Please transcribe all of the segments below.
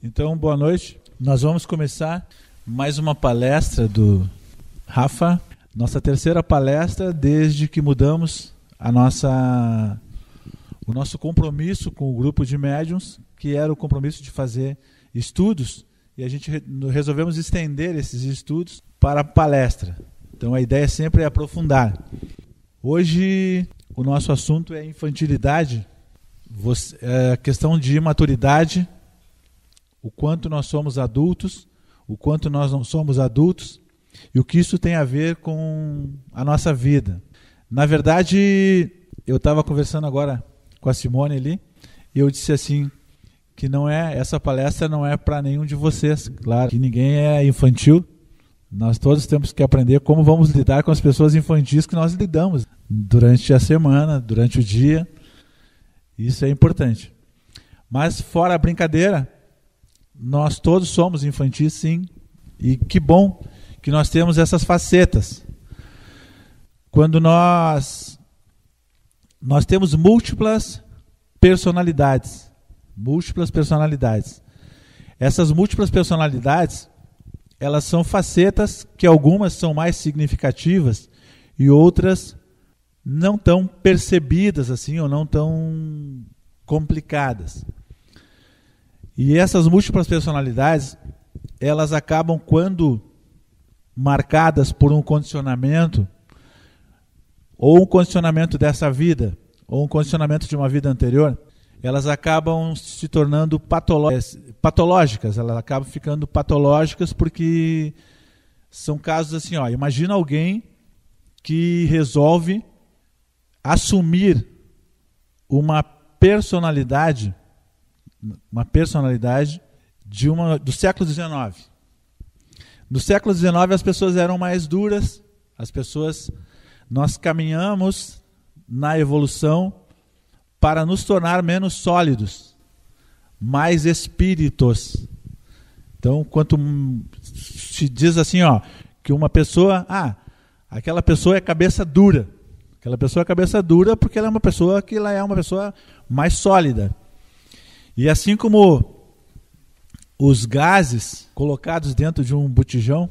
Então, boa noite. Nós vamos começar mais uma palestra do Rafa. Nossa terceira palestra desde que mudamos o nosso compromisso com o grupo de médiuns, que era o compromisso de fazer estudos, e a gente resolvemos estender esses estudos para a palestra. Então a ideia sempre é aprofundar. Hoje o nosso assunto é infantilidade, a questão de imaturidade, o quanto nós somos adultos, o quanto nós não somos adultos e o que isso tem a ver com a nossa vida. Na verdade, eu estava conversando agora com a Simone ali e eu disse assim, que essa palestra não é para nenhum de vocês, claro, que ninguém é infantil. Nós todos temos que aprender como vamos lidar com as pessoas infantis que nós lidamos durante a semana, durante o dia. Isso é importante. Mas fora a brincadeira, nós todos somos infantis, sim. E que bom que nós temos essas facetas. Quando nós temos múltiplas personalidades. Essas múltiplas personalidades, elas são facetas que algumas são mais significativas e outras não tão percebidas assim, ou não tão complicadas. E essas múltiplas personalidades, elas acabam, quando marcadas por um condicionamento, ou um condicionamento dessa vida, ou um condicionamento de uma vida anterior, elas acabam se tornando patológicas, elas acabam ficando patológicas porque são casos assim, imagina alguém que resolve assumir uma personalidade do século XIX. No século XIX as pessoas eram mais duras, nós caminhamos na evolução para nos tornar menos sólidos, mais espíritos. Então, quanto se diz assim, que uma pessoa, aquela pessoa é cabeça dura. Aquela pessoa é cabeça dura porque ela é uma pessoa mais sólida. E assim como os gases colocados dentro de um botijão,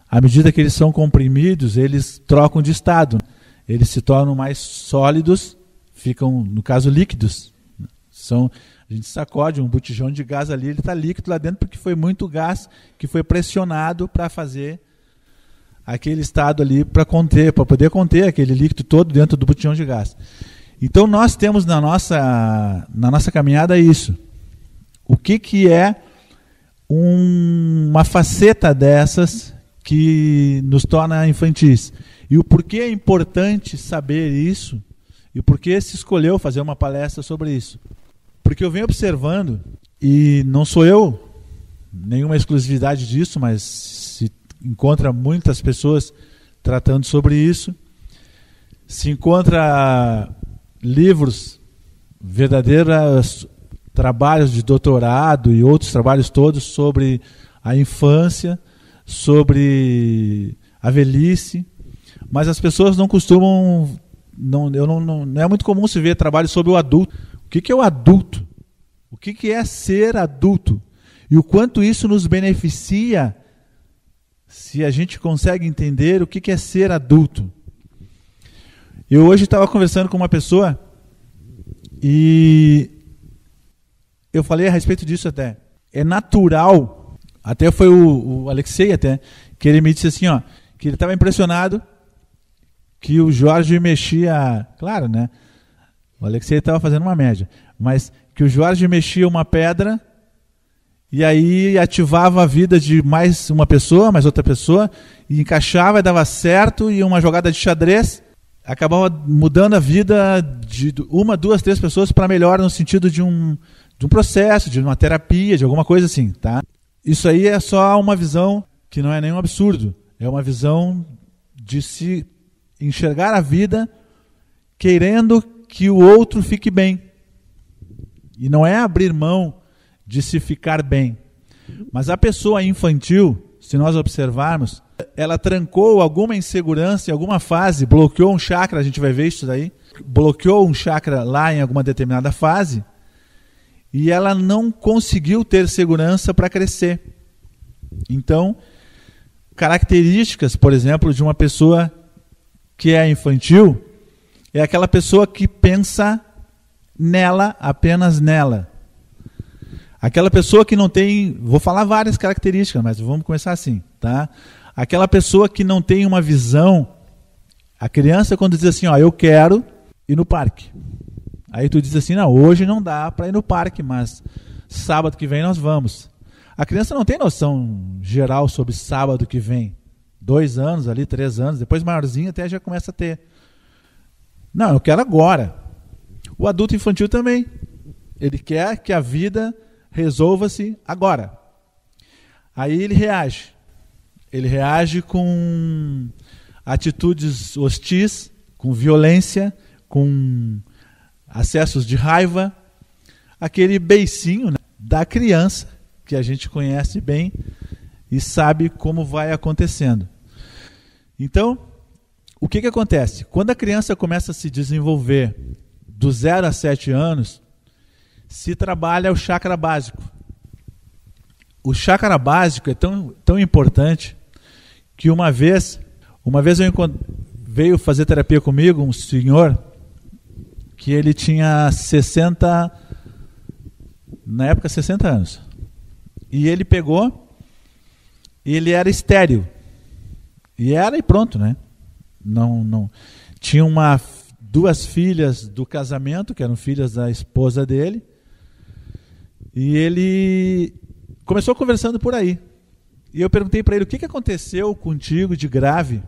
à medida que eles são comprimidos, eles trocam de estado. Eles se tornam mais sólidos, ficam, no caso, líquidos. A gente sacode um botijão de gás ali, ele está líquido lá dentro porque foi muito gás que foi pressionado para fazer aquele estado ali, para poder conter aquele líquido todo dentro do botijão de gás. Então nós temos na nossa caminhada isso. O que é uma faceta dessas que nos torna infantis? E o porquê é importante saber isso? E o porquê se escolheu fazer uma palestra sobre isso? Porque eu venho observando, e não sou eu, nenhuma exclusividade disso, mas se encontra muitas pessoas tratando sobre isso, se encontra livros, verdadeiros trabalhos de doutorado e outros trabalhos todos sobre a infância, sobre a velhice, mas as pessoas não costumam, não é muito comum se ver trabalhos sobre o adulto. O que é o adulto? O que é ser adulto? E o quanto isso nos beneficia se a gente consegue entender o que é ser adulto. Eu hoje estava conversando com uma pessoa e eu falei a respeito disso até. É natural, até foi o Alexei até, que ele me disse assim, que ele estava impressionado que o Jorge mexia, claro, né? O Alexei estava fazendo uma média, mas que o Jorge mexia uma pedra e aí ativava a vida de mais uma pessoa, mais outra pessoa, e encaixava e dava certo, e uma jogada de xadrez acabava mudando a vida de uma, duas, três pessoas para melhor, no sentido de um processo, de uma terapia, de alguma coisa assim, tá? Isso aí é só uma visão que não é nenhum absurdo, é uma visão de se enxergar a vida querendo que o outro fique bem. E não é abrir mão de se ficar bem. Mas a pessoa infantil, se nós observarmos, ela trancou alguma insegurança em alguma fase, bloqueou um chakra, a gente vai ver isso daí, bloqueou um chakra lá em alguma determinada fase, e ela não conseguiu ter segurança para crescer. Então, características, por exemplo, de uma pessoa que é infantil, é aquela pessoa que pensa nela, apenas nela. Aquela pessoa que não tem, vou falar várias características, mas vamos começar assim, tá? Aquela pessoa que não tem uma visão, a criança quando diz assim, ó, eu quero ir no parque. Aí tu diz assim, não, hoje não dá para ir no parque, mas sábado que vem nós vamos. A criança não tem noção geral sobre sábado que vem. 2 anos ali, 3 anos, depois maiorzinho até já começa a ter. Não, eu quero agora. O adulto infantil também. Ele quer que a vida resolva-se agora. Aí ele reage. Ele reage com atitudes hostis, com violência, com acessos de raiva. Aquele beicinho, né, da criança, que a gente conhece bem e sabe como vai acontecendo. Então, o que acontece? Quando a criança começa a se desenvolver do 0 a 7 anos, se trabalha o chakra básico. O chakra básico é tão importante que uma vez veio fazer terapia comigo um senhor que ele tinha 60 anos. E ele pegou, ele era estéril. E pronto, né? Não tinha 2 filhas do casamento, que eram filhas da esposa dele. E ele começou conversando por aí. E eu perguntei para ele, o que aconteceu contigo de grave?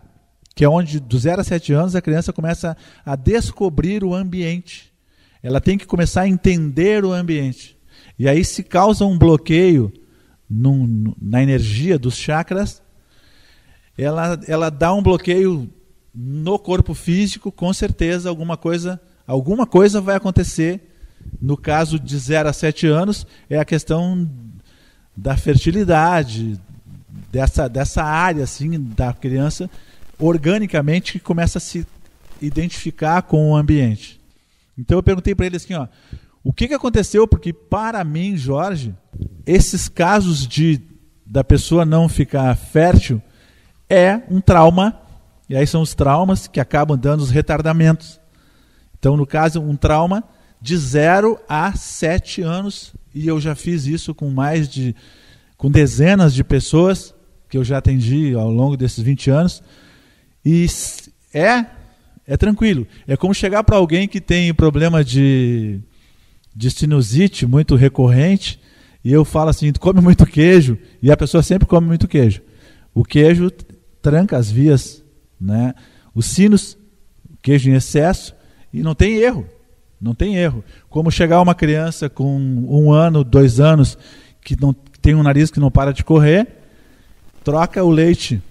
Que é onde, do 0 a 7 anos, a criança começa a descobrir o ambiente. Ela tem que começar a entender o ambiente. E aí se causa um bloqueio na energia dos chakras, ela dá um bloqueio no corpo físico, com certeza alguma coisa vai acontecer. No caso de 0 a 7 anos, é a questão da fertilidade, dessa área assim, da criança, organicamente, que começa a se identificar com o ambiente. Então eu perguntei para ele assim, ó, o que aconteceu? Porque para mim, Jorge, esses casos da pessoa não ficar fértil é um trauma, e aí são os traumas que acabam dando os retardamentos. Então, no caso, um trauma de 0 a 7 anos, e eu já fiz isso com dezenas de pessoas que eu já atendi ao longo desses 20 anos, e é tranquilo. É como chegar para alguém que tem problema de sinusite muito recorrente, e eu falo assim, tu come muito queijo, e a pessoa sempre come muito queijo. O queijo tranca as vias, né? Os sinos, queijo em excesso, e não tem erro. Não tem erro. Como chegar uma criança com 1 ano, 2 anos, que tem um nariz que não para de correr, troca o leite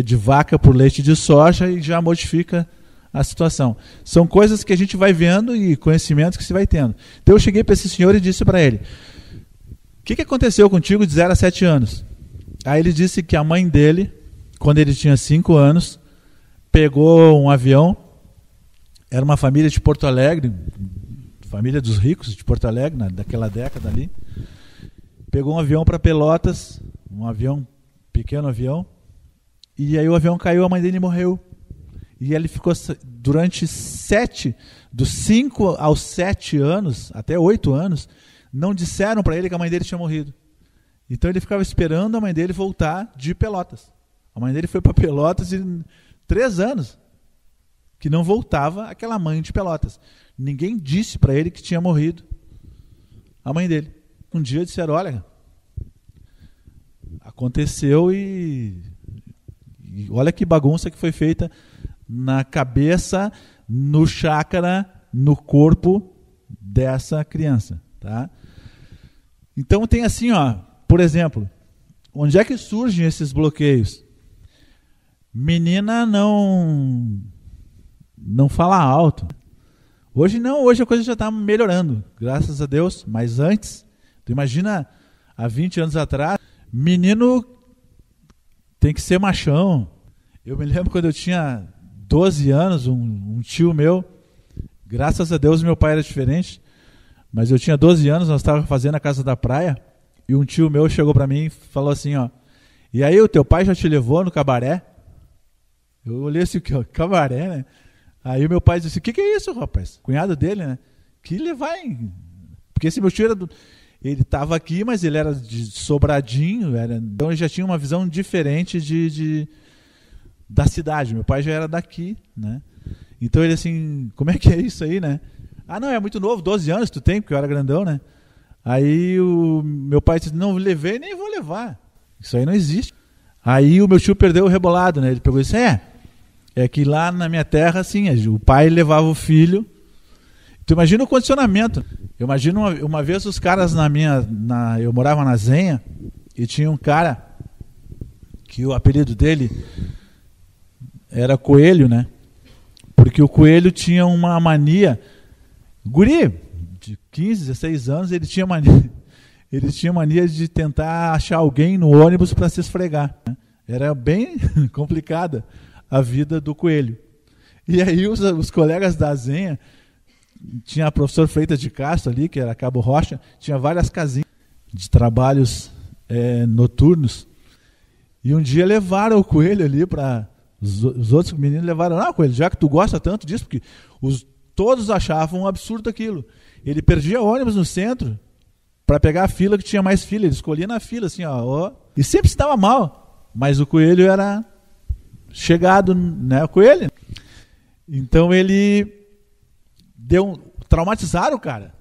de vaca por leite de soja e já modifica a situação. São coisas que a gente vai vendo e conhecimentos que se vai tendo. Então eu cheguei para esse senhor e disse para ele, o que aconteceu contigo de 0 a 7 anos? Aí ele disse que a mãe dele, quando ele tinha 5 anos, pegou um avião, era uma família de Porto Alegre, família dos ricos de Porto Alegre, daquela década ali, pegou um avião para Pelotas, pequeno avião, e aí o avião caiu, a mãe dele morreu. E ele ficou durante dos 5 aos 7 anos, até 8 anos, não disseram para ele que a mãe dele tinha morrido. Então ele ficava esperando a mãe dele voltar de Pelotas. A mãe dele foi para Pelotas e 3 anos que não voltava aquela mãe de Pelotas. Ninguém disse para ele que tinha morrido a mãe dele. Um dia disseram, olha, aconteceu e olha que bagunça que foi feita na cabeça, no chakra, no corpo dessa criança, tá? Então tem assim, ó, por exemplo, onde é que surgem esses bloqueios? Menina não fala alto. Hoje não, hoje a coisa já está melhorando, graças a Deus, mas antes, tu imagina, há 20 anos atrás, menino tem que ser machão. Eu me lembro quando eu tinha 12 anos, um tio meu, graças a Deus meu pai era diferente, Mas eu tinha 12 anos, nós estávamos fazendo a Casa da Praia, e um tio meu chegou para mim e falou assim, ó, e aí o teu pai já te levou no cabaré? Eu olhei assim, cabaré, né? Aí o meu pai disse, o que é isso, rapaz? Cunhado dele, né? Que levar, hein? Porque esse meu tio era ele estava aqui, mas ele era de Sobradinho, então ele já tinha uma visão diferente da cidade. Meu pai já era daqui, né? Então ele assim, como é que é isso aí, né? Ah, não, é muito novo, 12 anos tu tem, porque eu era grandão, né? Aí o meu pai disse, não levei, nem vou levar. Isso aí não existe. Aí o meu tio perdeu o rebolado, né? Ele pegou e disse, é que lá na minha terra, assim, o pai levava o filho. Tu imagina o condicionamento. Eu imagino uma vez os caras eu morava na Zenha, e tinha um cara que o apelido dele era Coelho, né? Porque o Coelho tinha uma mania. Guri, de 15, 16 anos, ele tinha mania de tentar achar alguém no ônibus para se esfregar, né? Era bem complicada a vida do Coelho. E aí os colegas da Zenha, tinha a professora Freitas de Castro ali, que era Cabo Rocha, tinha várias casinhas de trabalhos noturnos. E um dia levaram o Coelho ali para... Os outros meninos levaram, Coelho, já que tu gosta tanto disso, porque todos achavam um absurdo aquilo. Ele perdia ônibus no centro para pegar a fila que tinha mais fila. Ele escolhia na fila, assim, ó, e sempre se dava mal. Mas o Coelho era chegado, né, o Coelho. Então ele traumatizaram o cara,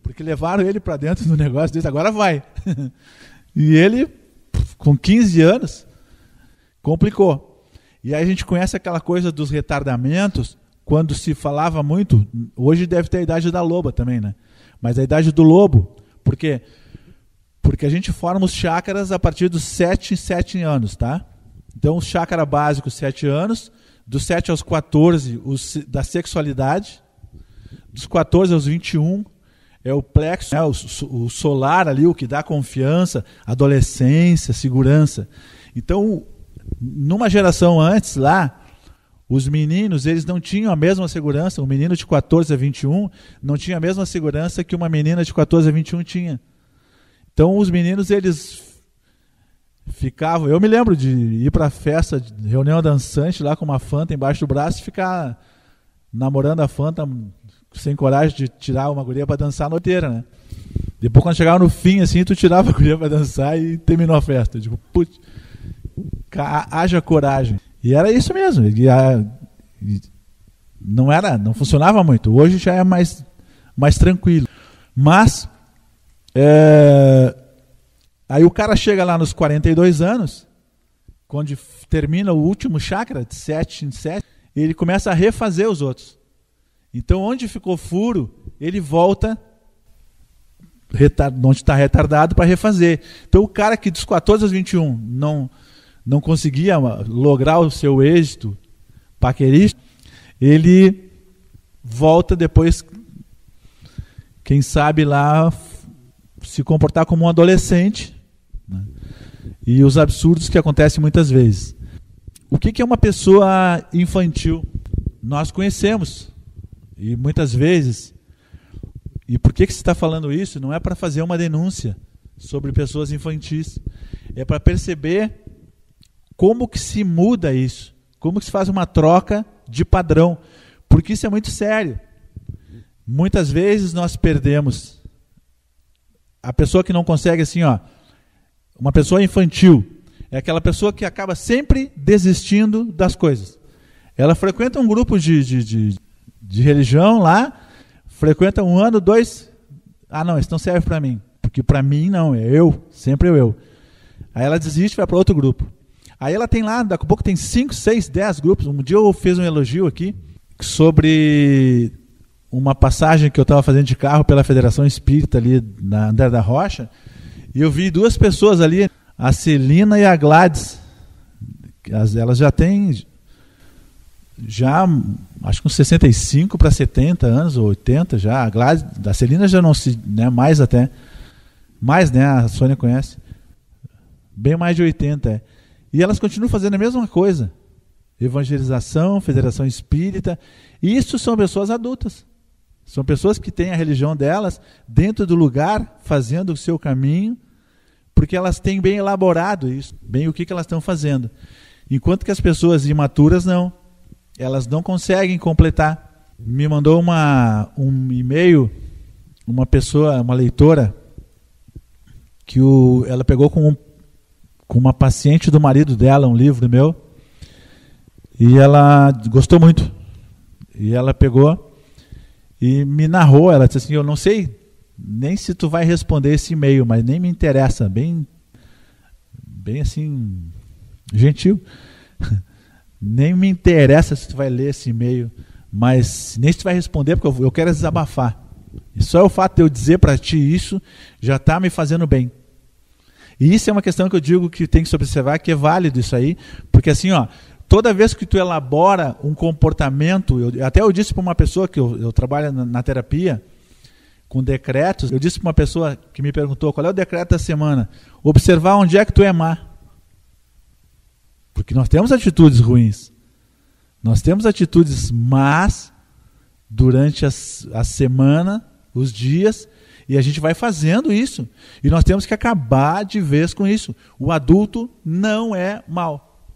porque levaram ele para dentro do negócio desse, agora vai. E ele, com 15 anos, complicou. E aí a gente conhece aquela coisa dos retardamentos, quando se falava muito, hoje deve ter a idade da loba também, né? Mas a idade do lobo, por quê? Porque a gente forma os chácaras a partir dos 7 anos, tá? Então o chácara básico, 7 anos, dos 7 aos 14, da sexualidade, dos 14 aos 21, é o plexo, né? o solar ali, o que dá confiança, adolescência, segurança. Então, numa geração antes lá, os meninos, eles não tinham a mesma segurança, um menino de 14 a 21 não tinha a mesma segurança que uma menina de 14 a 21 tinha. Então os meninos, eles ficavam, eu me lembro de ir para festa, reunião dançante lá com uma Fanta embaixo do braço e ficar namorando a Fanta sem coragem de tirar uma guria para dançar a noite inteira, né? Depois quando chegava no fim, assim, tu tirava a guria para dançar e terminou a festa. Tipo, putz, haja coragem. E era isso mesmo. Não funcionava muito. Hoje já é mais tranquilo. Mas aí o cara chega lá nos 42 anos, quando termina o último chakra, de 7 em 7, ele começa a refazer os outros. Então, onde ficou furo, ele volta onde está retardado para refazer. Então, o cara que dos 14 aos 21 não conseguia lograr o seu êxito paquerístico, ele volta depois, quem sabe lá, se comportar como um adolescente, né? E os absurdos que acontecem muitas vezes. O que é uma pessoa infantil? Nós conhecemos, e muitas vezes, e por que se está falando isso? Não é para fazer uma denúncia sobre pessoas infantis, é para perceber como que se muda isso, como que se faz uma troca de padrão, porque isso é muito sério. Muitas vezes nós perdemos a pessoa que não consegue, assim, uma pessoa infantil, é aquela pessoa que acaba sempre desistindo das coisas. Ela frequenta um grupo de religião lá, frequenta 1 ano, 2, não, isso não serve para mim, porque para mim não, é eu, sempre eu. Aí ela desiste e vai para outro grupo. Aí ela tem lá, daqui a pouco tem 5, 6, 10 grupos. Um dia eu fiz um elogio aqui sobre uma passagem que eu estava fazendo de carro pela Federação Espírita ali na André da Rocha, e eu vi 2 pessoas ali, a Celina e a Gladys. Elas já têm, acho que uns 65 para 70 anos, ou 80 já. A Gladys, a Celina já não se, né, mais até, mais, né, a Sônia conhece, bem mais de 80, E elas continuam fazendo a mesma coisa. Evangelização, Federação Espírita. Isso são pessoas adultas. São pessoas que têm a religião delas dentro do lugar, fazendo o seu caminho, porque elas têm bem elaborado isso, bem o que elas estão fazendo. Enquanto que as pessoas imaturas não. Elas não conseguem completar. Me mandou um e-mail, uma pessoa, uma leitora, que ela pegou com uma paciente do marido dela, um livro meu, e ela gostou muito. E ela pegou e me narrou, ela disse assim, eu não sei nem se tu vai responder esse e-mail, mas nem me interessa, bem assim, gentil. Nem me interessa se tu vai ler esse e-mail, mas nem se tu vai responder, porque eu quero desabafar. E só o fato de eu dizer para ti isso já está me fazendo bem. E isso é uma questão que eu digo que tem que se observar, que é válido isso aí, porque assim, ó, toda vez que tu elabora um comportamento, até eu disse para uma pessoa que eu trabalho na terapia, com decretos, eu disse para uma pessoa que me perguntou qual é o decreto da semana, observar onde é que tu é má. Porque nós temos atitudes ruins, nós temos atitudes más durante a semana, os dias, e a gente vai fazendo isso, e nós temos que acabar de vez com isso. O adulto não é mau,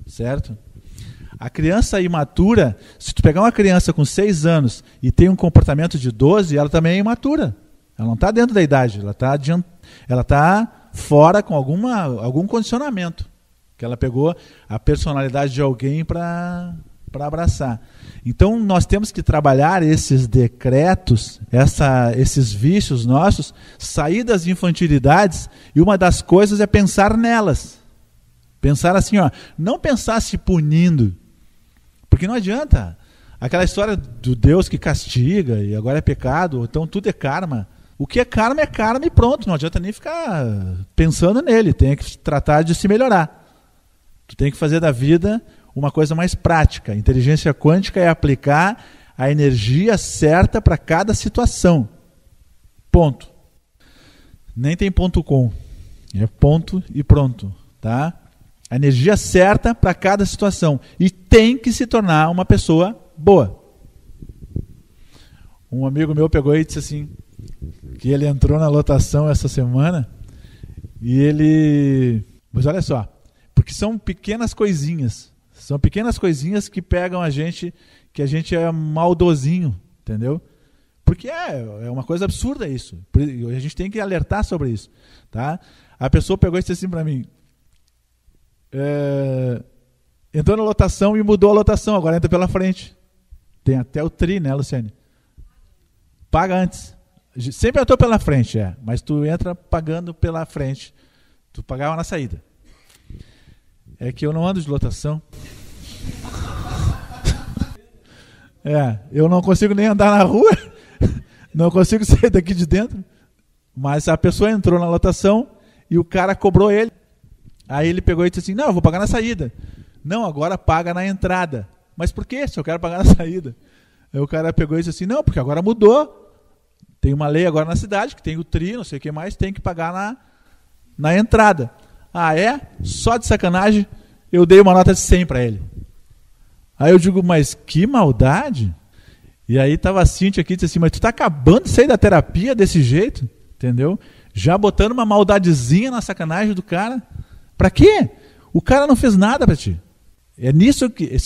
certo? A criança imatura, se tu pegar uma criança com 6 anos e tem um comportamento de 12, ela também é imatura. Ela não está dentro da idade, ela está fora com algum condicionamento, que ela pegou a personalidade de alguém para abraçar. Então nós temos que trabalhar esses decretos, esses vícios nossos, sair das infantilidades, e uma das coisas é pensar nelas. Pensar assim, ó, não pensar se punindo, porque não adianta. Aquela história do Deus que castiga e agora é pecado, então tudo é karma. O que é karma e pronto, não adianta nem ficar pensando nele, tem que tratar de se melhorar. Tu tem que fazer da vida uma coisa mais prática. Inteligência quântica é aplicar a energia certa para cada situação. Ponto. Nem tem ponto com. É ponto e pronto, tá? A energia certa para cada situação. E tem que se tornar uma pessoa boa. Um amigo meu pegou e disse assim, que ele entrou na lotação essa semana, e ele... Mas olha só, porque são pequenas coisinhas. São pequenas coisinhas que pegam a gente, que a gente é maldosinho, entendeu? Porque é uma coisa absurda isso. A gente tem que alertar sobre isso, tá? A pessoa pegou e disse assim para mim, entrou na lotação e mudou a lotação, agora entra pela frente. Tem até o tri, né, Luciane? Paga antes. Sempre entrou pela frente, mas tu entra pagando pela frente. Tu pagava na saída. É que eu não ando de lotação. Eu não consigo nem andar na rua, não consigo sair daqui de dentro. Mas a pessoa entrou na lotação e o cara cobrou ele. Aí ele pegou e disse assim, não, eu vou pagar na saída. Não, agora paga na entrada. Mas por quê? Se eu quero pagar na saída. Aí o cara pegou e disse assim, não, porque agora mudou. Tem uma lei agora na cidade, que tem o tri, não sei o que mais, tem que pagar na entrada. Ah, é? Só de sacanagem, eu dei uma nota de 100 para ele. Aí eu digo, mas que maldade? E aí estava a Cíntia aqui e disse assim, mas tu está acabando de sair da terapia desse jeito? Entendeu? Já botando uma maldadezinha na sacanagem do cara. Para quê? O cara não fez nada para ti. É nisso que...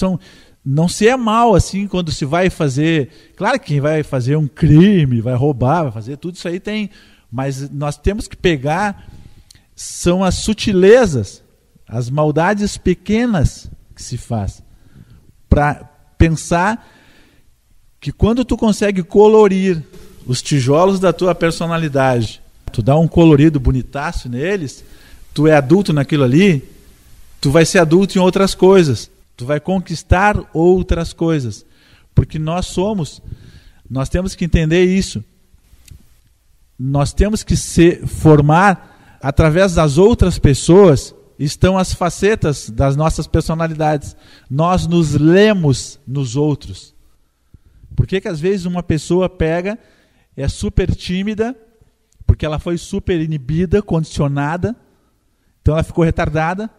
Não se é mal assim quando se vai fazer... Claro que quem vai fazer um crime, vai roubar, vai fazer tudo isso aí tem... Mas nós temos que pegar... São as sutilezas, as maldades pequenas que se faz. Para pensar que quando tu consegue colorir os tijolos da tua personalidade, tu dá um colorido bonitaço neles, tu é adulto naquilo ali, tu vai ser adulto em outras coisas. Tu vai conquistar outras coisas. Porque nós temos que entender isso. Nós temos que formar, através das outras pessoas, estão as facetas das nossas personalidades. Nós nos lemos nos outros. Por que às vezes uma pessoa é super tímida, porque ela foi super inibida, condicionada, então ela ficou retardada,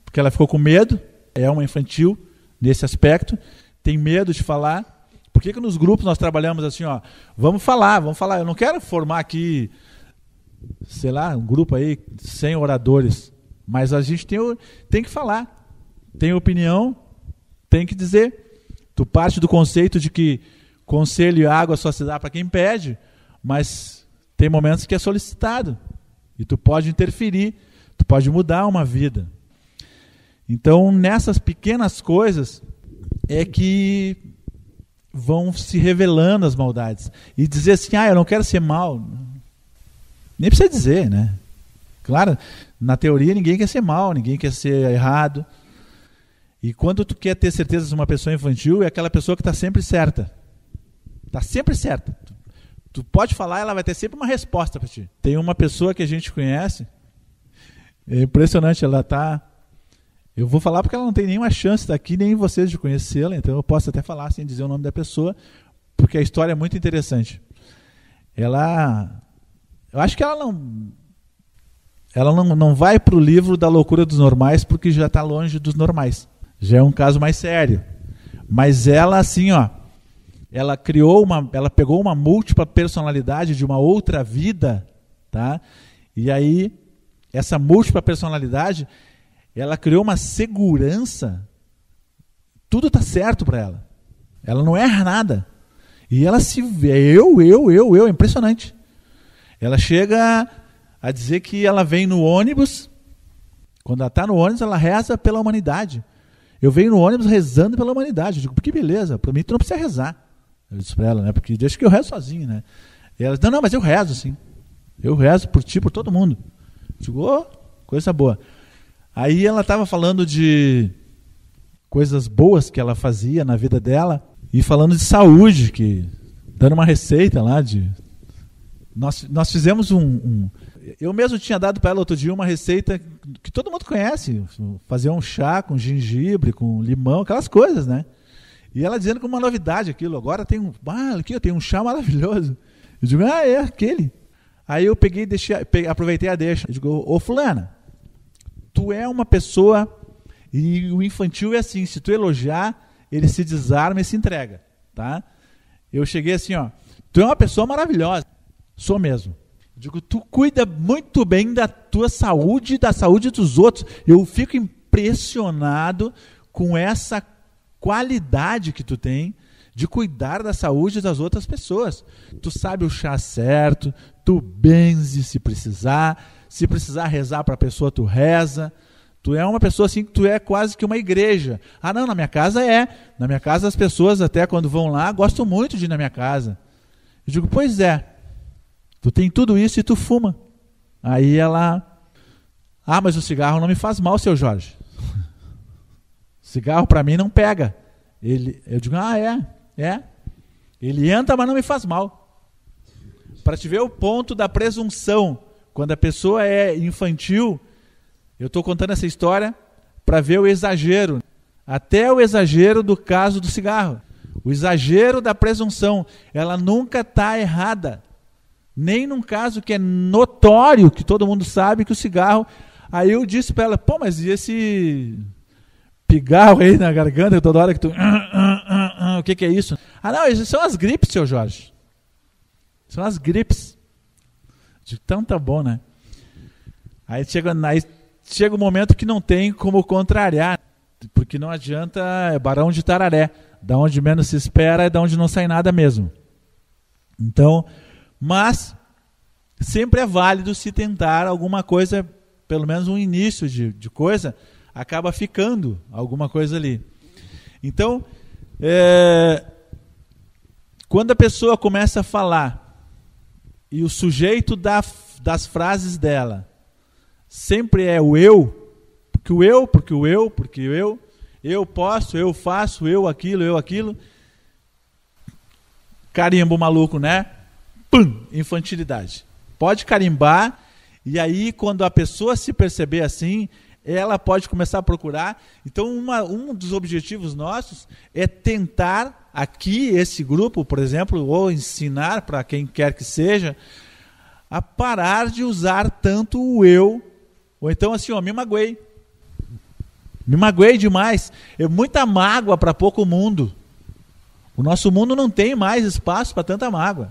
porque ela ficou com medo, é uma infantil nesse aspecto, tem medo de falar, Por que nos grupos nós trabalhamos assim, ó? Vamos falar. Eu não quero formar aqui, sei lá, um grupo aí, 100 oradores. Mas a gente tem que falar. Tem opinião, tem que dizer. Tu parte do conceito de que conselho e água só se dá para quem pede, mas tem momentos que é solicitado. E tu pode interferir, tu pode mudar uma vida. Então, nessas pequenas coisas é que vão se revelando as maldades. E dizer assim, eu não quero ser mal. Nem precisa dizer, né? Claro, na teoria ninguém quer ser mal, ninguém quer ser errado. E quando tu quer ter certeza de uma pessoa infantil, é aquela pessoa que está sempre certa. Está sempre certa. Tu pode falar, ela vai ter sempre uma resposta para ti. Tem uma pessoa que a gente conhece, é impressionante, ela está... Eu vou falar porque ela não tem nenhuma chance daqui, nem vocês de conhecê-la, então eu posso até falar sem dizer o nome da pessoa, porque a história é muito interessante. Eu acho que ela não vai para o livro da loucura dos normais, porque já está longe dos normais. Já é um caso mais sério. Mas ela, assim, ó, ela pegou uma múltipla personalidade de uma outra vida, tá? E aí, essa múltipla personalidade, ela criou uma segurança, tudo está certo para ela. Ela não erra nada. E ela se vê, é impressionante. Ela chega a dizer que ela vem no ônibus, quando ela está no ônibus, ela reza pela humanidade. Eu venho no ônibus rezando pela humanidade. Eu digo, que beleza, para mim tu não precisa rezar. Eu disse para ela, né? Porque deixa que eu rezo sozinho, né? E ela disse, não, mas eu rezo sim. Eu rezo por ti, por todo mundo. Eu digo, coisa boa. Aí ela estava falando de coisas boas que ela fazia na vida dela e falando de saúde, dando uma receita lá de... Nós fizemos eu mesmo tinha dado para ela outro dia uma receita que todo mundo conhece, fazer um chá com gengibre, com limão, aquelas coisas, né? E ela dizendo que uma novidade aquilo, agora tem aqui eu tenho um chá maravilhoso. Eu digo, é aquele. Aí eu aproveitei a deixa. Eu digo, ô fulana, tu é uma pessoa, e o infantil é assim, se tu elogiar, ele se desarma e se entrega, tá? Eu cheguei assim, ó, tu é uma pessoa maravilhosa. Sou mesmo. Digo, tu cuida muito bem da tua saúde e da saúde dos outros. Eu fico impressionado com essa qualidade que tu tem de cuidar da saúde das outras pessoas. Tu sabe o chá certo, tu benze se precisar rezar para a pessoa, tu reza. Tu é uma pessoa assim que tu é quase que uma igreja. Não, na minha casa é. Na minha casa as pessoas até quando vão lá gostam muito de ir na minha casa. Eu digo, pois é. Tu tem tudo isso e tu fuma. Aí ela... mas o cigarro não me faz mal, seu Jorge. Cigarro para mim não pega. Eu digo, é. Ele entra, mas não me faz mal. Para te ver o ponto da presunção. Quando a pessoa é infantil, eu estou contando essa história para ver o exagero. Até o exagero do caso do cigarro. O exagero da presunção. Ela nunca está errada. Nem num caso que é notório, que todo mundo sabe que o cigarro... Aí eu disse para ela, mas e esse pigarro aí na garganta, toda hora que tu... o que é isso? Não, isso são as gripes, seu Jorge. São as gripes. Então tá bom, né? Aí chega um momento que não tem como contrariar, porque não adianta, é barão de tararé. Da onde menos se espera é da onde não sai nada mesmo. Então... Mas sempre é válido se tentar alguma coisa, pelo menos um início de coisa, acaba ficando alguma coisa ali. Então, quando a pessoa começa a falar e o sujeito das frases dela sempre é o eu, porque eu posso, eu faço, eu aquilo, carimbo maluco, né? Infantilidade. Pode carimbar, e aí quando a pessoa se perceber assim, ela pode começar a procurar. Então um dos objetivos nossos é tentar aqui, esse grupo, por exemplo, ou ensinar para quem quer que seja, a parar de usar tanto o eu, ou então assim, me magoei demais, é muita mágoa para pouco mundo. O nosso mundo não tem mais espaço para tanta mágoa.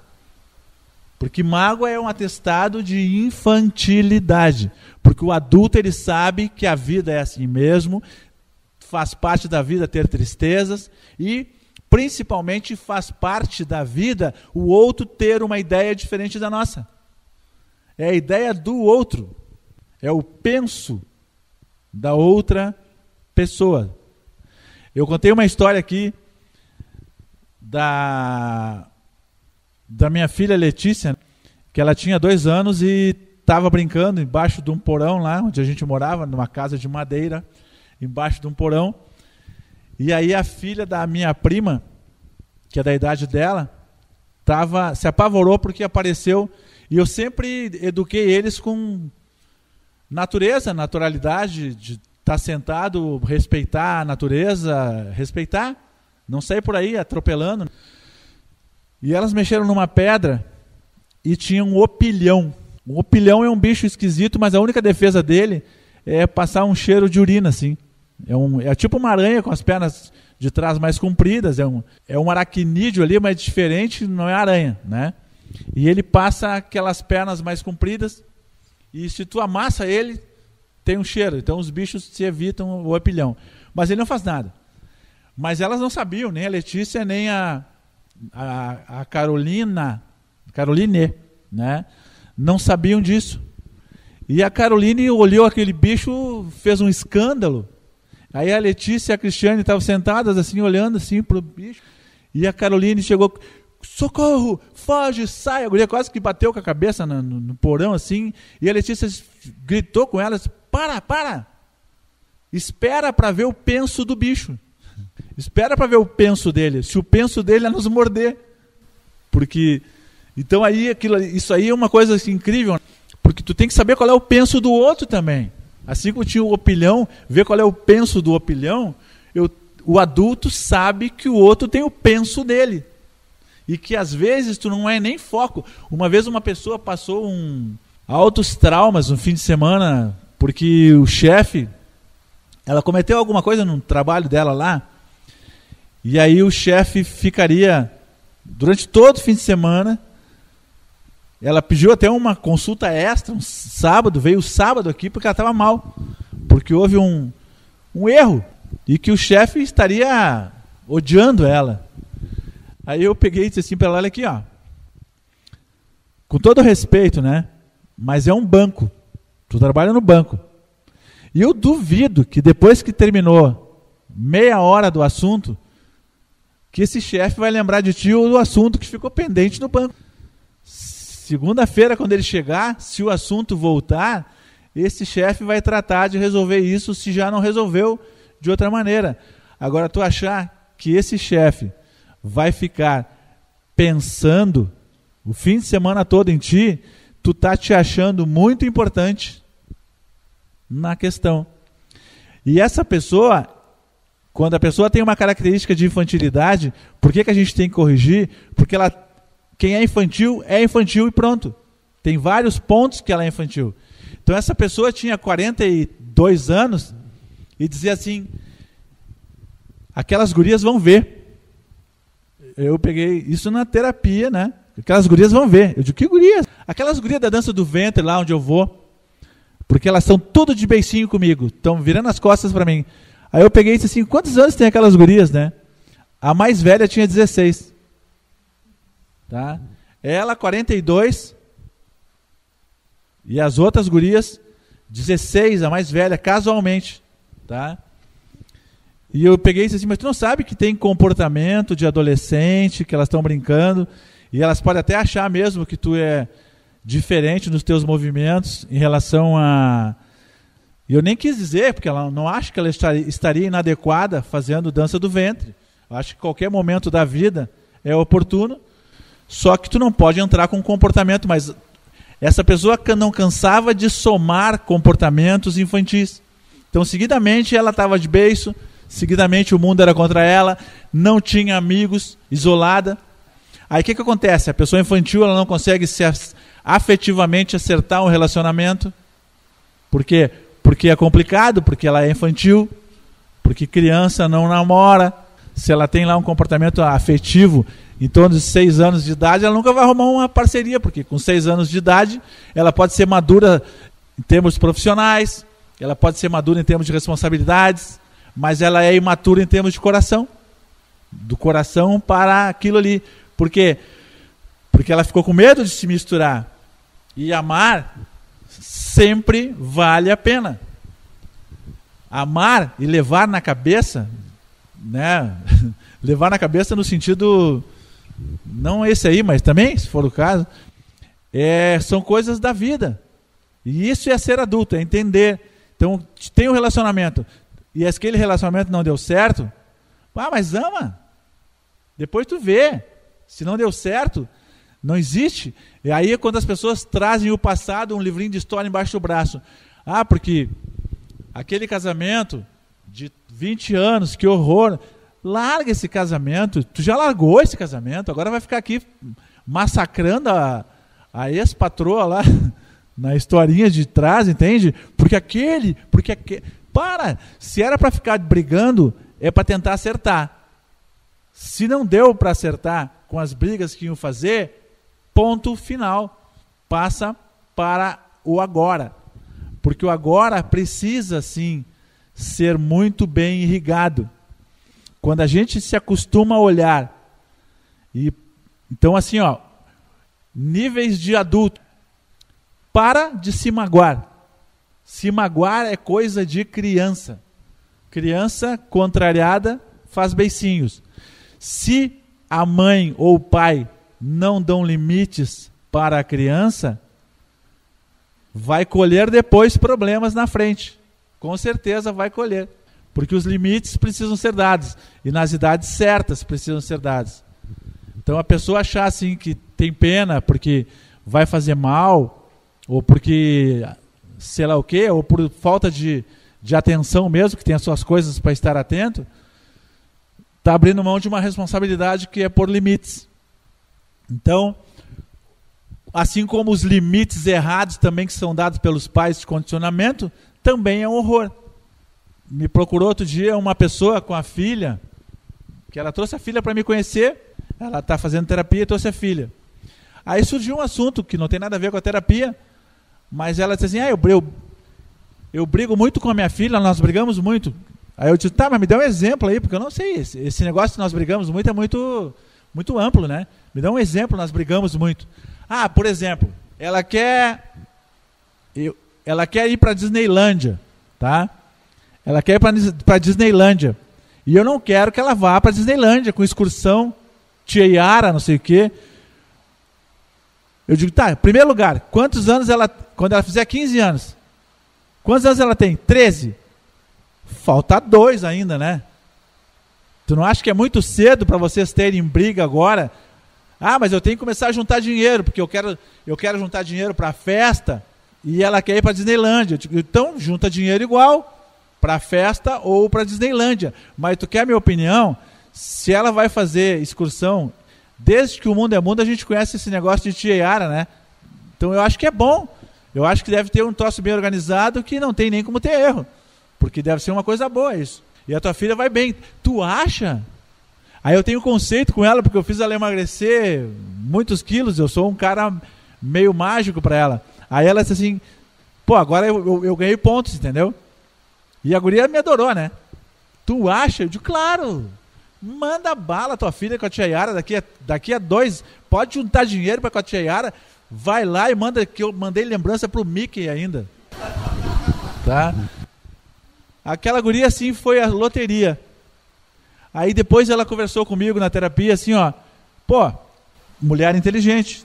Porque mágoa é um atestado de infantilidade. Porque o adulto, ele sabe que a vida é assim mesmo, faz parte da vida ter tristezas e, principalmente, faz parte da vida o outro ter uma ideia diferente da nossa. É a ideia do outro. É o penso da outra pessoa. Eu contei uma história aqui da minha filha Letícia, que ela tinha 2 anos e estava brincando embaixo de um porão lá, onde a gente morava, numa casa de madeira, embaixo de um porão. E aí a filha da minha prima, que é da idade dela, se apavorou porque apareceu, e eu sempre eduquei eles com naturalidade, de estar sentado, respeitar a natureza, respeitar, não sair por aí atropelando. E elas mexeram numa pedra e tinha um opilhão. Um opilhão é um bicho esquisito, mas a única defesa dele é passar um cheiro de urina, assim. É tipo uma aranha com as pernas de trás mais compridas, é um aracnídeo ali, mas diferente, não é aranha, né? E ele passa aquelas pernas mais compridas e se tu amassa ele, tem um cheiro. Então os bichos se evitam o opilhão. Mas ele não faz nada. Mas elas não sabiam, nem a Letícia, nem a Caroline, né? Não sabiam disso. E a Caroline olhou aquele bicho, fez um escândalo. Aí a Letícia e a Cristiane estavam sentadas assim, olhando assim pro bicho. E a Caroline chegou, socorro, foge, sai. A guria quase que bateu com a cabeça no porão assim. E a Letícia gritou com elas, para. Espera para ver o penso do bicho. Espera para ver o penso dele. Se o penso dele é nos morder. Porque, então aí, isso aí é uma coisa assim, incrível. Porque tu tem que saber qual é o penso do outro também. Assim como tinha o opilhão, ver qual é o penso do opilhão, o adulto sabe que o outro tem o penso dele. E que às vezes tu não é nem foco. Uma vez uma pessoa passou altos traumas no fim de semana, porque o chefe, ela cometeu alguma coisa no trabalho dela lá, e aí o chefe ficaria, durante todo o fim de semana, ela pediu até uma consulta extra, um sábado, veio sábado aqui porque ela estava mal, porque houve um erro, e que o chefe estaria odiando ela. Aí eu peguei e disse assim para ela, olha aqui, ó, com todo respeito, né, mas é um banco, tu trabalha no banco, e eu duvido que depois que terminou meia hora do assunto, que esse chefe vai lembrar de ti o assunto que ficou pendente no banco. Segunda-feira, quando ele chegar, se o assunto voltar, esse chefe vai tratar de resolver isso, se já não resolveu de outra maneira. Agora, tu achar que esse chefe vai ficar pensando o fim de semana todo em ti, tu tá te achando muito importante na questão. E essa pessoa, quando a pessoa tem uma característica de infantilidade, por que a gente tem que corrigir? Porque quem é infantil e pronto. Tem vários pontos que ela é infantil. Então essa pessoa tinha 42 anos e dizia assim, aquelas gurias vão ver. Eu peguei isso na terapia, né? Aquelas gurias vão ver. Eu digo, que gurias? Aquelas gurias da dança do ventre, lá onde eu vou, porque elas estão tudo de beicinho comigo, estão virando as costas para mim. Aí eu peguei e disse assim, quantos anos tem aquelas gurias, né? A mais velha tinha 16. Tá? Ela 42 e as outras gurias 16, a mais velha, casualmente, tá? E eu peguei e disse assim, mas tu não sabe que tem comportamento de adolescente, que elas estão brincando, e elas podem até achar mesmo que tu é diferente nos teus movimentos em relação a... E eu nem quis dizer, porque ela não acho que ela estaria inadequada fazendo dança do ventre. Eu acho que qualquer momento da vida é oportuno, só que tu não pode entrar com comportamento, mas essa pessoa não cansava de somar comportamentos infantis. Então, seguidamente, ela estava de beiço, seguidamente o mundo era contra ela, não tinha amigos, isolada. Aí o que acontece? A pessoa infantil ela não consegue afetivamente acertar um relacionamento. Por quê? Porque é complicado, porque ela é infantil, porque criança não namora, se ela tem lá um comportamento afetivo em torno de 6 anos de idade, ela nunca vai arrumar uma parceria, porque com 6 anos de idade ela pode ser madura em termos profissionais, ela pode ser madura em termos de responsabilidades, mas ela é imatura em termos de coração, do coração para aquilo ali. Por quê? Porque ela ficou com medo de se misturar. E amar sempre vale a pena. Amar e levar na cabeça, né? Levar na cabeça no sentido, não esse aí, mas também, se for o caso, são coisas da vida. E isso é ser adulto, é entender. Então, tem um relacionamento, e aquele relacionamento não deu certo, mas ama. Depois tu vê. Se não deu certo, não existe. E aí quando as pessoas trazem o passado, um livrinho de história embaixo do braço. Porque aquele casamento de 20 anos, que horror. Larga esse casamento. Tu já largou esse casamento, agora vai ficar aqui massacrando a ex-patroa lá na historinha de trás, entende? Porque aquele... Se era para ficar brigando, é para tentar acertar. Se não deu para acertar com as brigas que iam fazer, ponto final. Passa para o agora. Porque o agora precisa, sim, ser muito bem irrigado. Quando a gente se acostuma a olhar, então assim, níveis de adulto, para de se magoar. Se magoar é coisa de criança. Criança contrariada faz beicinhos. Se a mãe ou o pai não dão limites para a criança, vai colher depois problemas na frente. Com certeza vai colher. Porque os limites precisam ser dados. E nas idades certas precisam ser dados. Então a pessoa achar assim que tem pena porque vai fazer mal, ou porque sei lá o quê, ou por falta de atenção mesmo, que tem as suas coisas para estar atento, está abrindo mão de uma responsabilidade que é por limites. Então, assim como os limites errados também que são dados pelos pais de condicionamento, também é um horror. Me procurou outro dia uma pessoa com a filha, que ela trouxe a filha para me conhecer, ela está fazendo terapia e trouxe a filha. Aí surgiu um assunto que não tem nada a ver com a terapia, mas ela disse assim, eu brigo muito com a minha filha, nós brigamos muito. Aí eu disse, mas me dá um exemplo aí, porque eu não sei, esse negócio que nós brigamos muito é muito, muito amplo, né? Me dá um exemplo, nós brigamos muito. Por exemplo, ela quer ir para a Disneylândia, tá? Ela quer ir para a Disneylândia. E eu não quero que ela vá para a Disneylândia com excursão, tia Yara, não sei o quê. Eu digo, em primeiro lugar, quantos anos quando ela fizer 15 anos, quantos anos ela tem? 13. Falta 2 ainda, né? Tu não acha que é muito cedo para vocês terem briga agora? Mas eu tenho que começar a juntar dinheiro, porque eu quero juntar dinheiro para a festa e ela quer ir para a Disneylândia. Eu digo, então, junta dinheiro igual para a festa ou para a Disneylândia. Mas tu quer a minha opinião? Se ela vai fazer excursão, desde que o mundo é mundo, a gente conhece esse negócio de tia Yara, né? Então eu acho que é bom. Eu acho que deve ter um troço bem organizado que não tem nem como ter erro. Porque deve ser uma coisa boa isso. E a tua filha vai bem. Tu acha? Aí eu tenho conceito com ela, porque eu fiz ela emagrecer muitos quilos. Eu sou um cara meio mágico para ela. Aí ela disse assim, agora eu ganhei pontos, entendeu? E a guria me adorou, né? Tu acha? Eu digo, claro. Manda bala tua filha com a tia Yara. Daqui a 2, pode juntar dinheiro para com a tia Yara. Vai lá e manda, que eu mandei lembrança pro Mickey ainda. Tá? Aquela guria assim foi a loteria. Aí depois ela conversou comigo na terapia assim, mulher inteligente.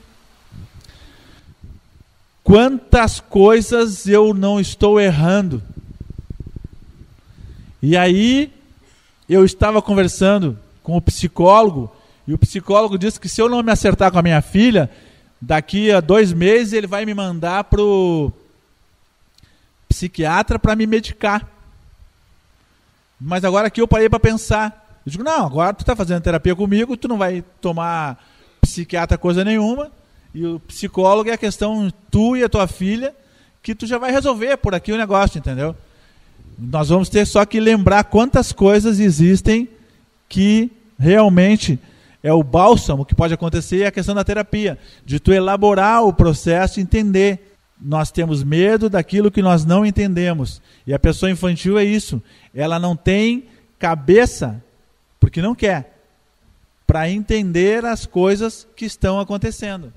Quantas coisas eu não estou errando. E aí eu estava conversando com o psicólogo, e o psicólogo disse que se eu não me acertar com a minha filha, daqui a 2 meses ele vai me mandar pro psiquiatra para me medicar. Mas agora aqui eu parei para pensar. Eu digo, não, agora tu está fazendo terapia comigo, tu não vai tomar psiquiatra coisa nenhuma, e o psicólogo é a questão tu e a tua filha, que tu já vai resolver por aqui o negócio, entendeu? Nós vamos ter só que lembrar quantas coisas existem que realmente é o bálsamo que pode acontecer, é a questão da terapia, de tu elaborar o processo e entender. Nós temos medo daquilo que nós não entendemos. E a pessoa infantil é isso. Ela não tem cabeça, porque não quer, para entender as coisas que estão acontecendo.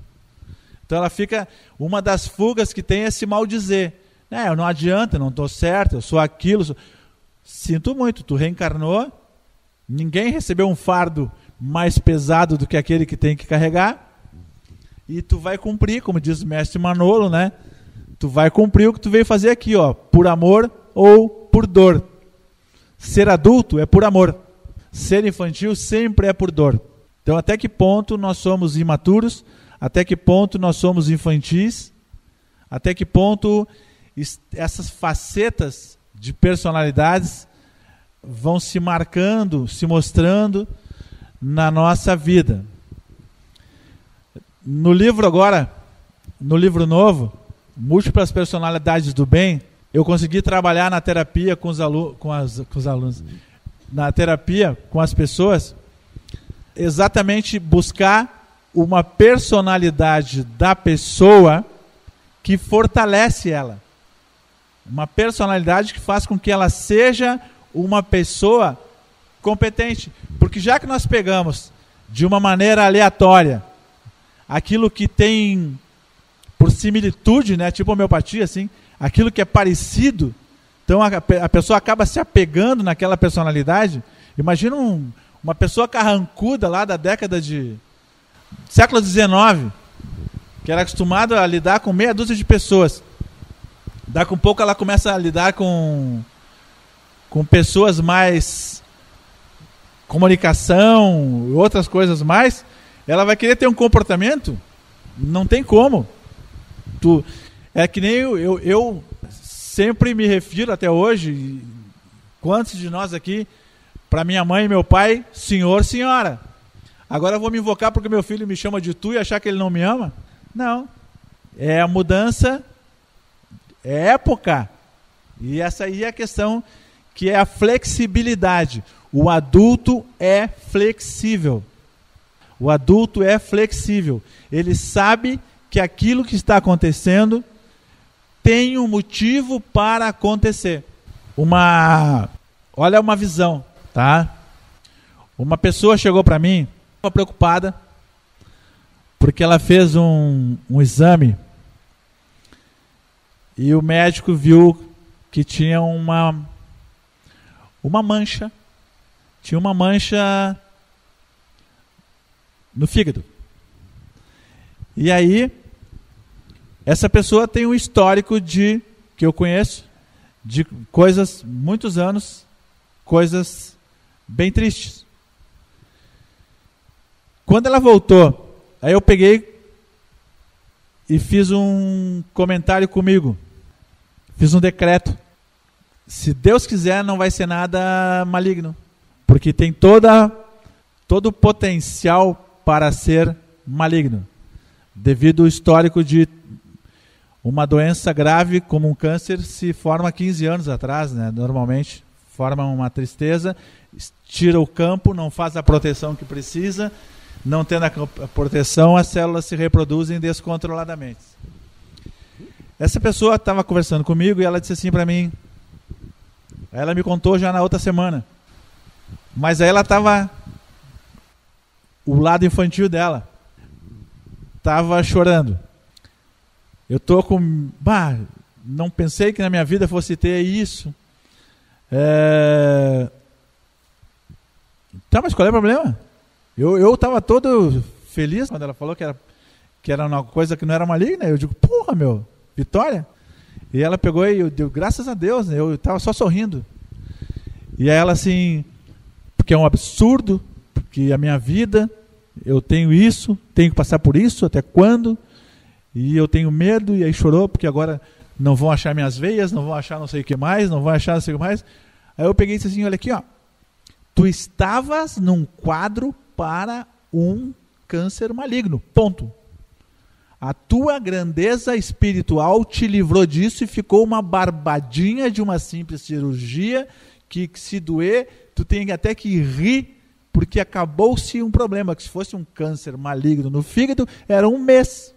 Então ela fica, uma das fugas que tem é se maldizer. Não adianta, eu não estou certo, eu sou aquilo. Sinto muito, tu reencarnou, ninguém recebeu um fardo mais pesado do que aquele que tem que carregar, e tu vai cumprir, como diz o mestre Manolo, né? Tu vai cumprir o que tu veio fazer aqui, ó, por amor ou por dor. Ser adulto é por amor. Ser infantil sempre é por dor. Então, até que ponto nós somos imaturos? Até que ponto nós somos infantis? Até que ponto essas facetas de personalidades vão se marcando, se mostrando na nossa vida? No livro agora, no livro novo, Múltiplas Personalidades do Bem, eu consegui trabalhar na terapia com os alunos, na terapia com as pessoas, exatamente buscar uma personalidade da pessoa que fortalece ela. Uma personalidade que faz com que ela seja uma pessoa competente. Porque já que nós pegamos de uma maneira aleatória aquilo que tem por similitude, né, tipo homeopatia, assim, aquilo que é parecido, então a pessoa acaba se apegando naquela personalidade. Imagina uma pessoa carrancuda lá da década de século XIX, que era acostumada a lidar com meia dúzia de pessoas. Daqui a pouco ela começa a lidar com pessoas mais comunicação, outras coisas mais, ela vai querer ter um comportamento, não tem como. É que nem eu sempre me refiro até hoje, quantos de nós aqui, para minha mãe e meu pai, senhor, senhora. Agora eu vou me invocar porque meu filho me chama de tu e achar que ele não me ama? Não. É a mudança, é época. E essa aí é a questão, que é a flexibilidade. O adulto é flexível. O adulto é flexível. Ele sabe que aquilo que está acontecendo tem um motivo para acontecer. Olha uma visão, tá? Uma pessoa chegou para mim, estava preocupada, porque ela fez um exame e o médico viu que tinha uma mancha. Tinha uma mancha no fígado. E aí, essa pessoa tem um histórico que eu conheço, de coisas, muitos anos, coisas bem tristes. Quando ela voltou, aí eu peguei e fiz um comentário comigo. Fiz um decreto. Se Deus quiser, não vai ser nada maligno. Porque tem todo o potencial para ser maligno. Devido ao histórico de uma doença grave como um câncer se forma 15 anos atrás, né? Normalmente forma uma tristeza, tira o campo, não faz a proteção que precisa, não tendo a proteção, as células se reproduzem descontroladamente. Essa pessoa estava conversando comigo e ela disse assim para mim, ela me contou já na outra semana, mas aí ela estava, o lado infantil dela, estava chorando. Eu tô com... não pensei que na minha vida fosse ter isso. Tá, mas qual é o problema? Eu estava todo feliz quando ela falou que era uma coisa que não era maligna. Eu digo, porra, meu, vitória. E ela pegou e eu deu graças a Deus, né? Eu estava só sorrindo. E aí ela assim, porque é um absurdo, porque a minha vida, eu tenho isso, tenho que passar por isso, até quando? E eu tenho medo, e aí chorou, porque agora não vão achar minhas veias, não vão achar não sei o que mais, não vão achar não sei o que mais. Aí eu peguei e disse assim, olha aqui, ó, tu estavas num quadro para um câncer maligno, ponto. A tua grandeza espiritual te livrou disso e ficou uma barbadinha de uma simples cirurgia que se doer, tu tem até que rir porque acabou-se um problema, que se fosse um câncer maligno no fígado, era 1 mês.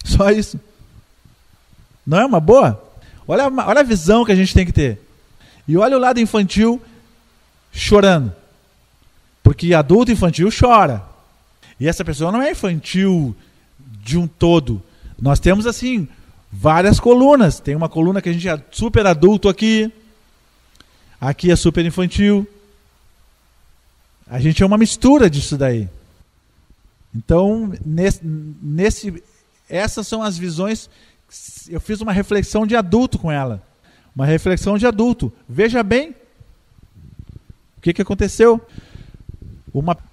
Só isso. Não é uma boa? Olha a visão que a gente tem que ter. E olha o lado infantil chorando. Porque adulto infantil chora. E essa pessoa não é infantil de um todo. Nós temos assim várias colunas. Tem uma coluna que a gente é super adulto aqui. Aqui é super infantil. A gente é uma mistura disso daí. Então, essas são as visões. Eu fiz uma reflexão de adulto com ela. Uma reflexão de adulto. Veja bem o que aconteceu.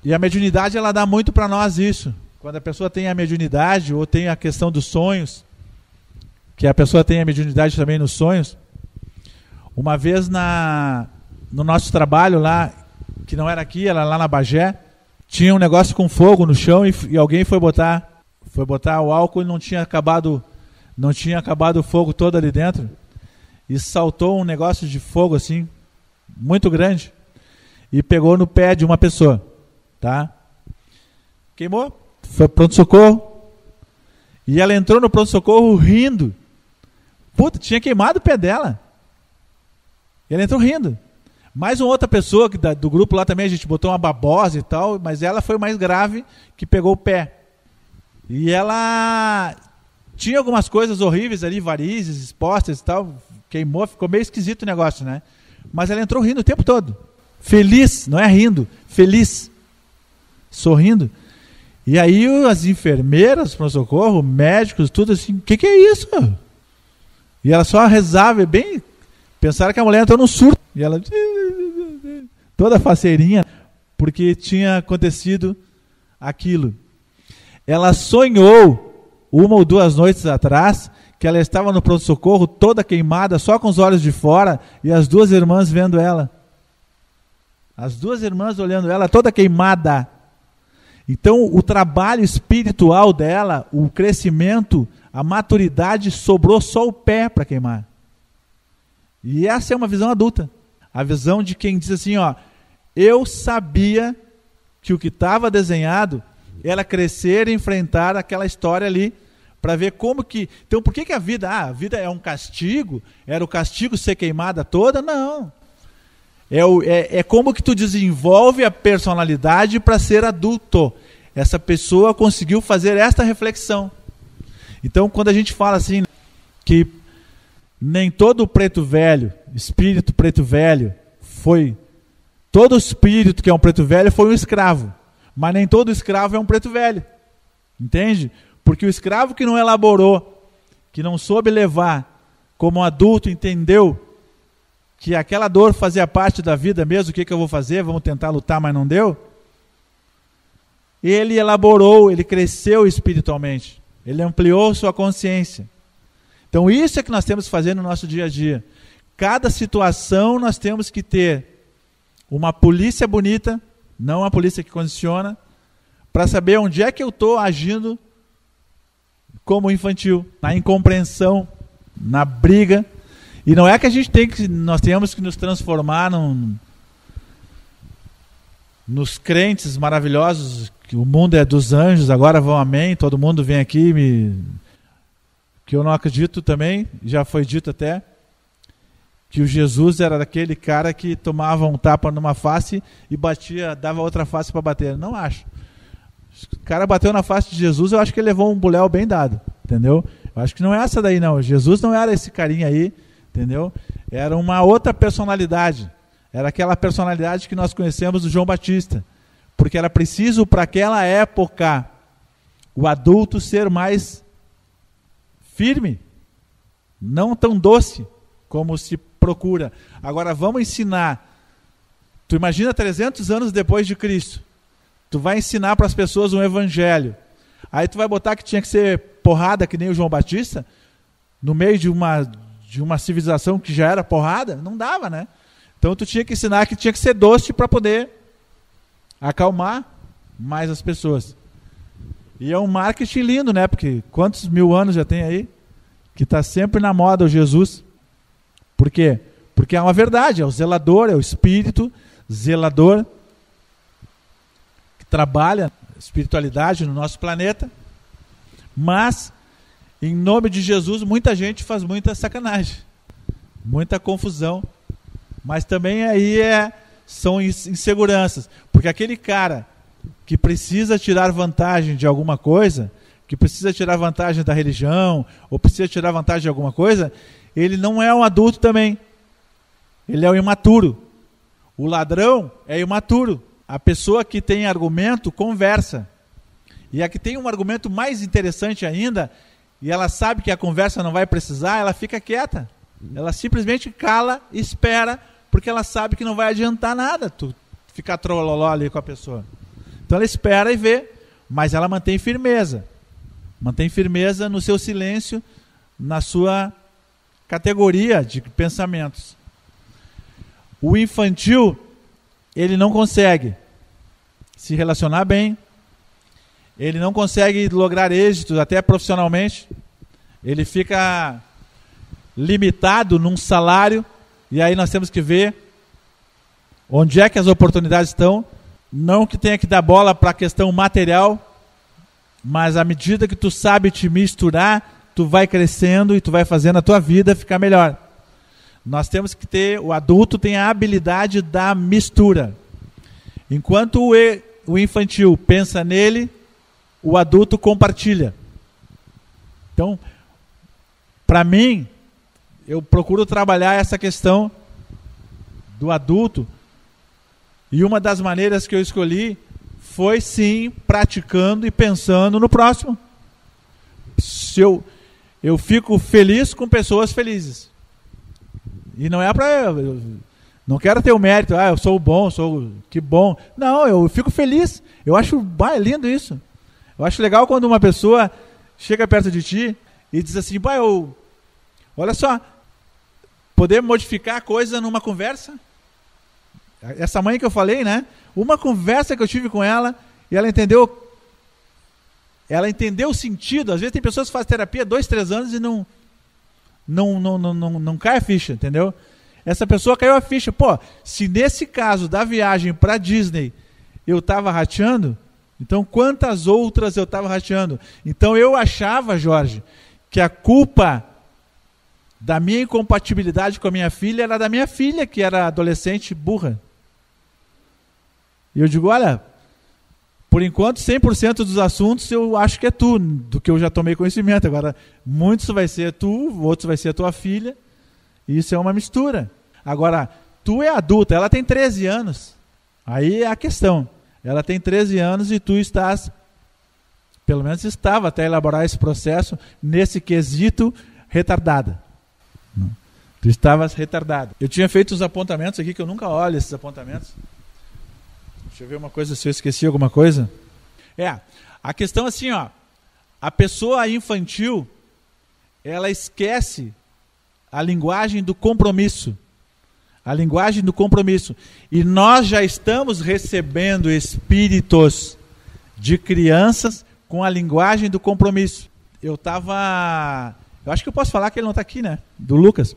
E a mediunidade, ela dá muito para nós isso. Quando a pessoa tem a mediunidade, ou tem a questão dos sonhos, que a pessoa tem a mediunidade também nos sonhos. Uma vez no nosso trabalho lá, que não era aqui, era lá na Bagé, tinha um negócio com fogo no chão e alguém foi botar o álcool e não tinha acabado o fogo todo ali dentro. E saltou um negócio de fogo assim, muito grande, e pegou no pé de uma pessoa, tá? Queimou, foi pro pronto-socorro, e ela entrou no pronto-socorro rindo. Puta, tinha queimado o pé dela. E ela entrou rindo. Mais uma outra pessoa do grupo lá também, a gente botou uma babosa e tal, mas ela foi mais grave, que pegou o pé. E ela tinha algumas coisas horríveis ali, varizes expostas e tal, queimou, ficou meio esquisito o negócio, né? Mas ela entrou rindo o tempo todo. Feliz, não é rindo, feliz. Sorrindo. E aí as enfermeiras, pronto-socorro, médicos, tudo assim, o que é isso? E ela só rezava, bem, pensaram que a mulher entrou num surto. E ela, toda faceirinha, porque tinha acontecido aquilo. Ela sonhou, 1 ou 2 noites atrás, que ela estava no pronto-socorro, toda queimada, só com os olhos de fora, e as 2 irmãs vendo ela. As 2 irmãs olhando ela, toda queimada. Então, o trabalho espiritual dela, o crescimento, a maturidade, sobrou só o pé para queimar. E essa é uma visão adulta. A visão de quem diz assim, ó, eu sabia que o que estava desenhado era crescer e enfrentar aquela história ali, para ver como que... Então, por que a vida... a vida é um castigo? Era o castigo ser queimada toda? Não. É como que tu desenvolve a personalidade para ser adulto. Essa pessoa conseguiu fazer esta reflexão. Então, quando a gente fala assim, que nem todo preto velho, espírito preto velho, foi... Todo espírito que é um preto velho foi um escravo. Mas nem todo escravo é um preto velho. Entende? Porque o escravo que não elaborou, que não soube levar, como adulto, entendeu que aquela dor fazia parte da vida mesmo, o que eu vou fazer? Vamos tentar lutar, mas não deu? Ele elaborou, ele cresceu espiritualmente. Ele ampliou sua consciência. Então isso é que nós temos que fazer no nosso dia a dia. Cada situação nós temos que ter uma polícia bonita, não uma polícia que condiciona, para saber onde é que eu estou agindo como infantil, na incompreensão, na briga. E não é que nós tenhamos que nos transformar nos crentes maravilhosos, que o mundo é dos anjos, agora vão amém, todo mundo vem aqui, que eu não acredito também, já foi dito até, que o Jesus era daquele cara que tomava um tapa numa face e batia, dava outra face para bater. Não acho. O cara bateu na face de Jesus, eu acho que ele levou um buléu bem dado, entendeu? Eu acho que não é essa daí não, Jesus não era esse carinha aí, entendeu? Era uma outra personalidade, era aquela personalidade que nós conhecemos do João Batista, porque era preciso para aquela época o adulto ser mais firme, não tão doce como se procura. Agora vamos ensinar, tu imagina 300 anos depois de Cristo, tu vai ensinar para as pessoas um evangelho, aí tu vai botar que tinha que ser porrada que nem o João Batista, no meio de uma civilização que já era porrada, não dava, né? Então tu tinha que ensinar que tinha que ser doce para poder acalmar mais as pessoas. E é um marketing lindo, né? Porque quantos 1000 anos já tem aí? Que está sempre na moda o Jesus. Por quê? Porque é uma verdade, é o zelador, é o espírito zelador trabalha espiritualidade no nosso planeta, mas, em nome de Jesus, muita gente faz muita sacanagem, muita confusão, mas também aí são inseguranças, porque aquele cara que precisa tirar vantagem de alguma coisa, que precisa tirar vantagem da religião, ou precisa tirar vantagem de alguma coisa, ele não é um adulto também, ele é um imaturo. O ladrão é imaturo. A pessoa que tem argumento, conversa. E a que tem um argumento mais interessante ainda, e ela sabe que a conversa não vai precisar, ela fica quieta. Ela simplesmente cala e espera, porque ela sabe que não vai adiantar nada tu ficar trololó ali com a pessoa. Então ela espera e vê, mas ela mantém firmeza. Mantém firmeza no seu silêncio, na sua categoria de pensamentos. O infantil, ele não consegue se relacionar bem, ele não consegue lograr êxitos até profissionalmente, ele fica limitado num salário, e aí nós temos que ver onde é que as oportunidades estão, não que tenha que dar bola para a questão material, mas à medida que tu sabe te misturar, tu vai crescendo e tu vai fazendo a tua vida ficar melhor. Nós temos que ter, o adulto tem a habilidade da mistura. Enquanto o infantil pensa nele, o adulto compartilha. Então, para mim, eu procuro trabalhar essa questão do adulto, e uma das maneiras que eu escolhi foi sim praticando e pensando no próximo. Se eu fico feliz com pessoas felizes. E não é para... Não quero ter o mérito, eu sou bom, que bom. Não, eu fico feliz. Eu acho lindo isso. Eu acho legal quando uma pessoa chega perto de ti e diz assim, olha só, poder modificar a coisa numa conversa. Essa mãe que eu falei, né? Uma conversa que eu tive com ela e ela entendeu o sentido. Às vezes tem pessoas que fazem terapia 2, 3 anos e não cai a ficha, entendeu? Essa pessoa caiu a ficha. Se nesse caso da viagem para Disney eu estava rateando, então quantas outras eu estava rateando? Então eu achava, Jorge, que a culpa da minha incompatibilidade com a minha filha era da minha filha, que era adolescente burra. E eu digo, olha, por enquanto 100% dos assuntos eu acho que é tu, do que eu já tomei conhecimento. Agora, muitos vai ser tu, outros vai ser a tua filha, e isso é uma mistura. Agora, tu é adulta, ela tem 13 anos, aí é a questão. Ela tem 13 anos e tu estás, pelo menos estava até elaborar esse processo, nesse quesito, retardada. Tu estavas retardada. Eu tinha feito os apontamentos aqui, que eu nunca olho esses apontamentos. Deixa eu ver uma coisa, se eu esqueci alguma coisa. A questão assim, a pessoa infantil, ela esquece a linguagem do compromisso. A linguagem do compromisso. E nós já estamos recebendo espíritos de crianças com a linguagem do compromisso. Eu acho que eu posso falar que ele não está aqui, né? Do Lucas.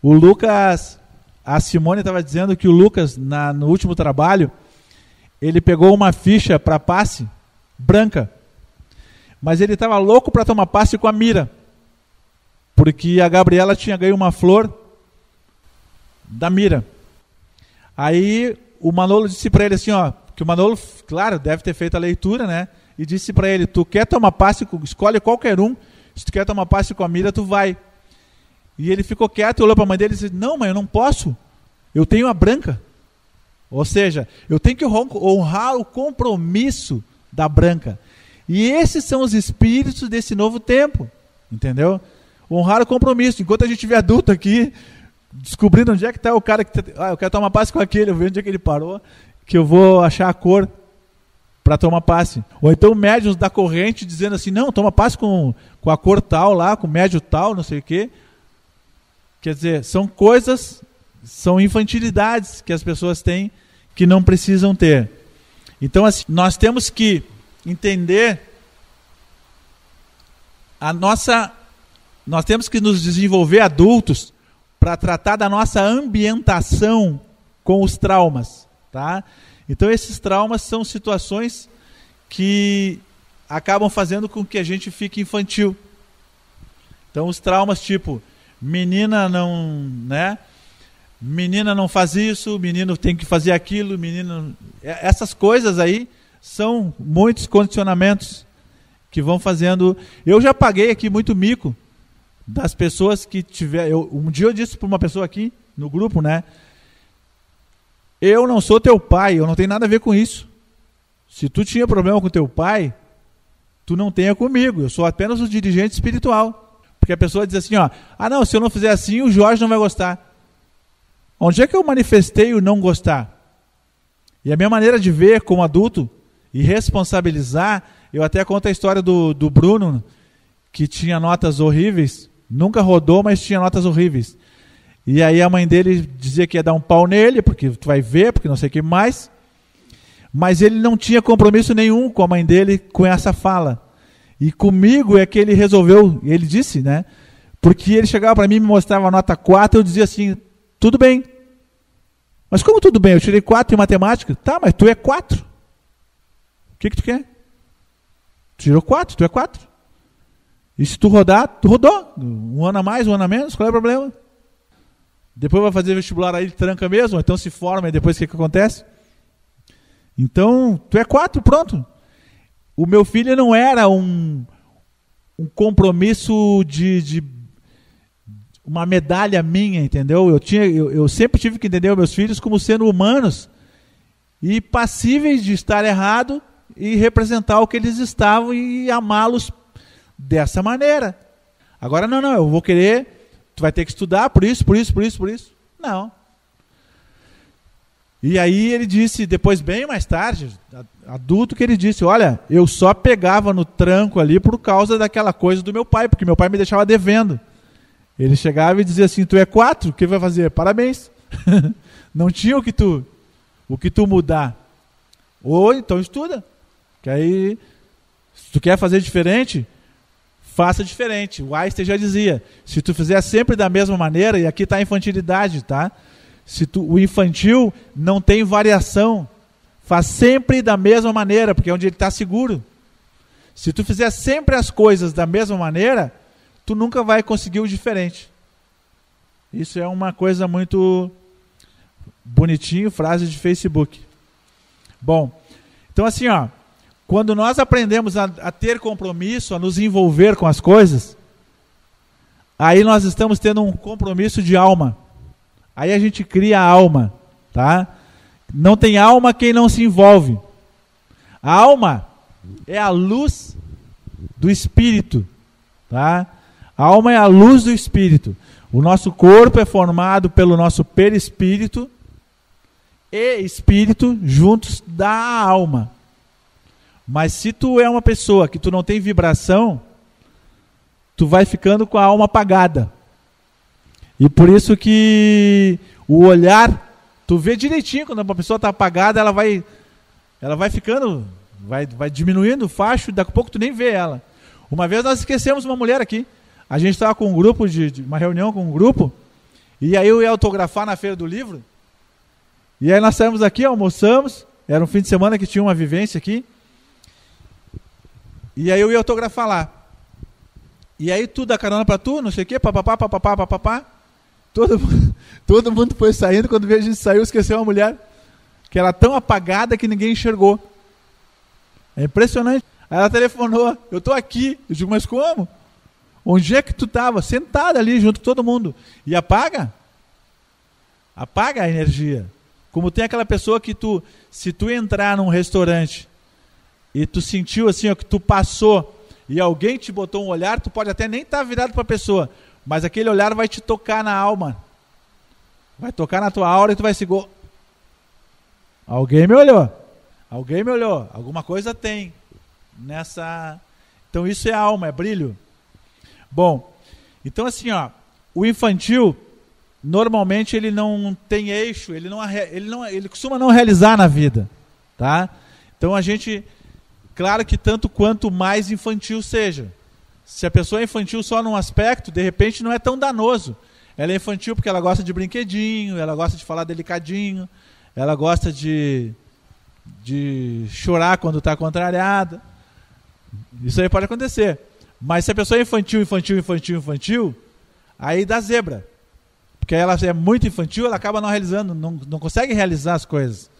O Lucas, a Simone estava dizendo que o Lucas, no último trabalho, ele pegou uma ficha para passe branca, mas ele estava louco para tomar passe com a Mira, porque a Gabriela tinha ganho uma flor da Mira. Aí o Manolo disse para ele assim, que o Manolo, claro, deve ter feito a leitura, né? E disse para ele, tu quer tomar passe, escolhe qualquer um, se tu quer tomar passe com a Mira, tu vai. E ele ficou quieto e olhou para a mãe dele e disse, não, mãe, eu não posso, eu tenho a branca. Ou seja, eu tenho que honrar o compromisso da branca. E esses são os espíritos desse novo tempo, entendeu? Honrar o compromisso. Enquanto a gente vê adulto aqui, descobrindo onde é que está o cara que eu quero tomar passe com aquele, eu vejo onde é que ele parou, que eu vou achar a cor para tomar passe. Ou então médiuns da corrente dizendo assim, não, toma passe com a cor tal lá, com médio tal, não sei o quê. Quer dizer, são coisas, são infantilidades que as pessoas têm que não precisam ter. Então, assim, nós temos que entender nós temos que nos desenvolver adultos para tratar da nossa ambientação com os traumas, tá? Então esses traumas são situações que acabam fazendo com que a gente fique infantil. Então os traumas tipo, menina não faz isso, menino tem que fazer aquilo, essas coisas aí são muitos condicionamentos que vão fazendo. Eu já paguei aqui muito mico das pessoas que tiveram. Um dia eu disse para uma pessoa aqui no grupo, né? Eu não sou teu pai, eu não tenho nada a ver com isso. Se tu tinha problema com teu pai, tu não tenha comigo, eu sou apenas o dirigente espiritual. Porque a pessoa diz assim, ó, não, se eu não fizer assim, o Jorge não vai gostar. Onde é que eu manifestei o não gostar? E a minha maneira de ver como adulto e responsabilizar, eu até conto a história do Bruno, que tinha notas horríveis, nunca rodou, mas tinha notas horríveis. E aí a mãe dele dizia que ia dar um pau nele, porque tu vai ver, porque não sei o que mais. Mas ele não tinha compromisso nenhum com a mãe dele com essa fala. E comigo é que ele resolveu, ele disse, né? Porque ele chegava para mim e me mostrava a nota 4, eu dizia assim, tudo bem. Mas como tudo bem? Eu tirei 4 em matemática. Tá, mas tu é 4. O que tu quer? Tu tirou 4, tu é 4. E se tu rodar, tu rodou. Um ano a mais, um ano a menos, qual é o problema? Depois vai fazer vestibular aí, tranca mesmo, então se forma e depois o que acontece? Então, tu é 4, pronto. O meu filho não era um compromisso de uma medalha minha, entendeu? Eu sempre tive que entender os meus filhos como sendo humanos e passíveis de estar errado e representar o que eles estavam e amá-los dessa maneira. Agora não, eu vou querer, tu vai ter que estudar por isso. Não. E aí ele disse, depois bem mais tarde, adulto, que ele disse, olha, eu só pegava no tranco ali por causa daquela coisa do meu pai, porque meu pai me deixava devendo. Ele chegava e dizia assim, tu é 4, o que vai fazer? Parabéns. Não tinha o que tu mudar. Ou então estuda. Que aí, se tu quer fazer diferente, faça diferente. O Einstein já dizia, se tu fizer sempre da mesma maneira, e aqui está a infantilidade, tá? O infantil não tem variação, faz sempre da mesma maneira, porque é onde ele está seguro. Se tu fizer sempre as coisas da mesma maneira, tu nunca vai conseguir o diferente. Isso é uma coisa muito bonitinho, frase de Facebook. Bom, então assim, ó, quando nós aprendemos a ter compromisso, a nos envolver com as coisas, aí nós estamos tendo um compromisso de alma. Aí a gente cria a alma, tá? Não tem alma quem não se envolve. A alma é a luz do Espírito, tá? A alma é a luz do Espírito. O nosso corpo é formado pelo nosso perispírito e espírito juntos da alma. Mas se tu é uma pessoa que tu não tem vibração, tu vai ficando com a alma apagada. E por isso que o olhar, tu vê direitinho, quando uma pessoa está apagada, ela vai ficando, vai diminuindo o facho, daqui a pouco tu nem vê ela. Uma vez nós esquecemos uma mulher aqui, a gente estava com um grupo, uma reunião com um grupo, e aí eu ia autografar na Feira do Livro, e aí nós saímos aqui, almoçamos, era um fim de semana que tinha uma vivência aqui, e aí eu ia autografar lá. E aí tu dá carona para tu, não sei o quê, papapá. Todo mundo foi saindo, quando veio a gente saiu, esqueceu uma mulher que era tão apagada que ninguém enxergou. É impressionante. Aí ela telefonou, eu estou aqui. Eu digo, mas como? Onde é que tu estava? Sentada ali junto com todo mundo. E apaga a energia. Como tem aquela pessoa que se tu entrar num restaurante e tu sentiu assim, ó, que tu passou e alguém te botou um olhar, tu pode até nem estar virado para a pessoa, mas aquele olhar vai te tocar na alma. Vai tocar na tua aura e tu vai seguir. Alguém me olhou. Alguma coisa tem nessa. Então isso é alma, é brilho. Bom, então assim, ó, o infantil normalmente ele não tem eixo, ele costuma não realizar na vida, tá? Então a gente, claro que tanto quanto mais infantil seja. Se a pessoa é infantil só num aspecto, de repente não é tão danoso. Ela é infantil porque ela gosta de brinquedinho, ela gosta de falar delicadinho, ela gosta de de chorar quando está contrariada. Isso aí pode acontecer. Mas se a pessoa é infantil, aí dá zebra. Porque ela é muito infantil, ela acaba não realizando, não consegue realizar as coisas.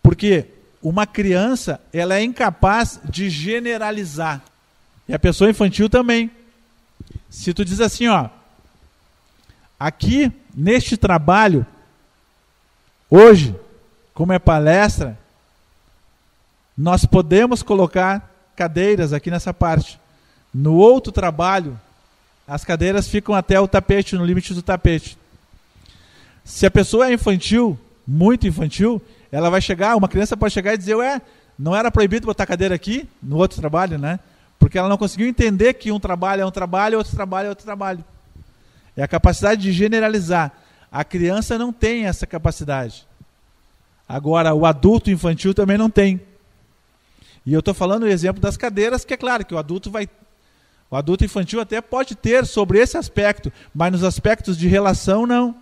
Porque uma criança, ela é incapaz de generalizar. E a pessoa infantil também. Se tu diz assim, ó, aqui neste trabalho, hoje, como é palestra, nós podemos colocar cadeiras aqui nessa parte. No outro trabalho, as cadeiras ficam até o tapete, no limite do tapete. Se a pessoa é infantil, muito infantil, ela vai chegar, uma criança pode chegar e dizer, não era proibido botar cadeira aqui, no outro trabalho, né? Porque ela não conseguiu entender que um trabalho é um trabalho, outro trabalho é outro trabalho. É a capacidade de generalizar. A criança não tem essa capacidade. Agora, o adulto infantil também não tem. E eu estou falando o exemplo das cadeiras, que é claro que o adulto infantil até pode ter sobre esse aspecto, mas nos aspectos de relação, não.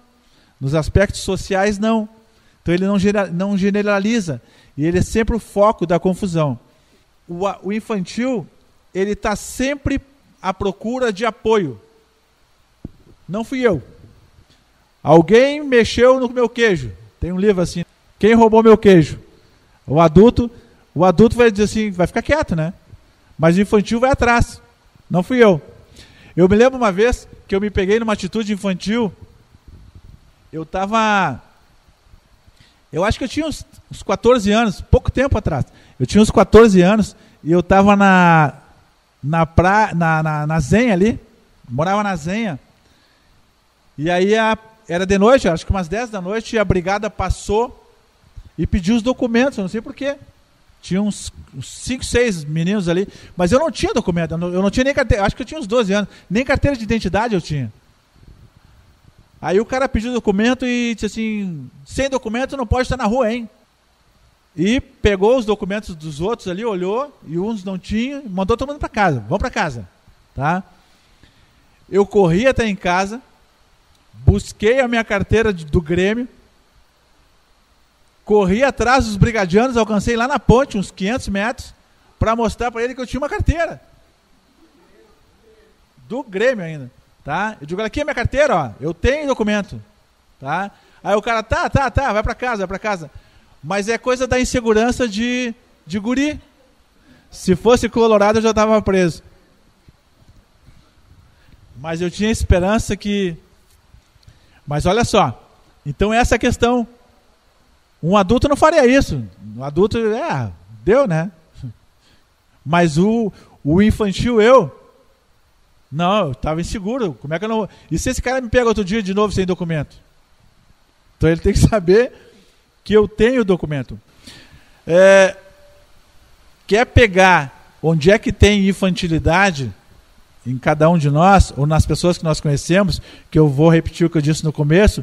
Nos aspectos sociais, não. Então ele não generaliza. E ele é sempre o foco da confusão. O infantil, ele está sempre à procura de apoio. Não fui eu. Alguém mexeu no meu queijo. Tem um livro assim. Quem roubou meu queijo? O adulto vai dizer assim, vai ficar quieto, né? Mas o infantil vai atrás. Não fui eu. Eu me lembro uma vez que eu me peguei numa atitude infantil. Eu acho que eu tinha uns 14 anos, pouco tempo atrás. Eu tinha uns 14 anos e eu estava na Zenha ali, morava na Zenha. E aí era de noite, acho que umas 10 da noite, e a brigada passou e pediu os documentos, eu não sei porquê. Tinha uns 5, 6 meninos ali, mas eu não tinha documento, eu não tinha nem carteira, acho que eu tinha uns 12 anos, nem carteira de identidade eu tinha. Aí o cara pediu documento e disse assim, sem documento não pode estar na rua, hein? E pegou os documentos dos outros ali, olhou, e uns não tinham, mandou todo mundo para casa, vamos para casa, tá? Eu corri até em casa, busquei a minha carteira do Grêmio, corri atrás dos brigadianos, alcancei lá na ponte, uns 500 metros, para mostrar para ele que eu tinha uma carteira. Do Grêmio ainda, tá? Eu digo, aqui é minha carteira, ó, eu tenho documento, tá? Aí o cara, tá, vai para casa. Mas é coisa da insegurança de guri. Se fosse colorado, eu já estava preso. Mas eu tinha esperança que... Mas olha só, então essa é a questão. Um adulto não faria isso. Um adulto, deu, né? Mas o infantil, não, eu estava inseguro. Como é que eu não... E se esse cara me pega outro dia de novo sem documento? Então ele tem que saber que eu tenho o documento. Quer pegar onde é que tem infantilidade em cada um de nós, ou nas pessoas que nós conhecemos, que eu vou repetir o que eu disse no começo.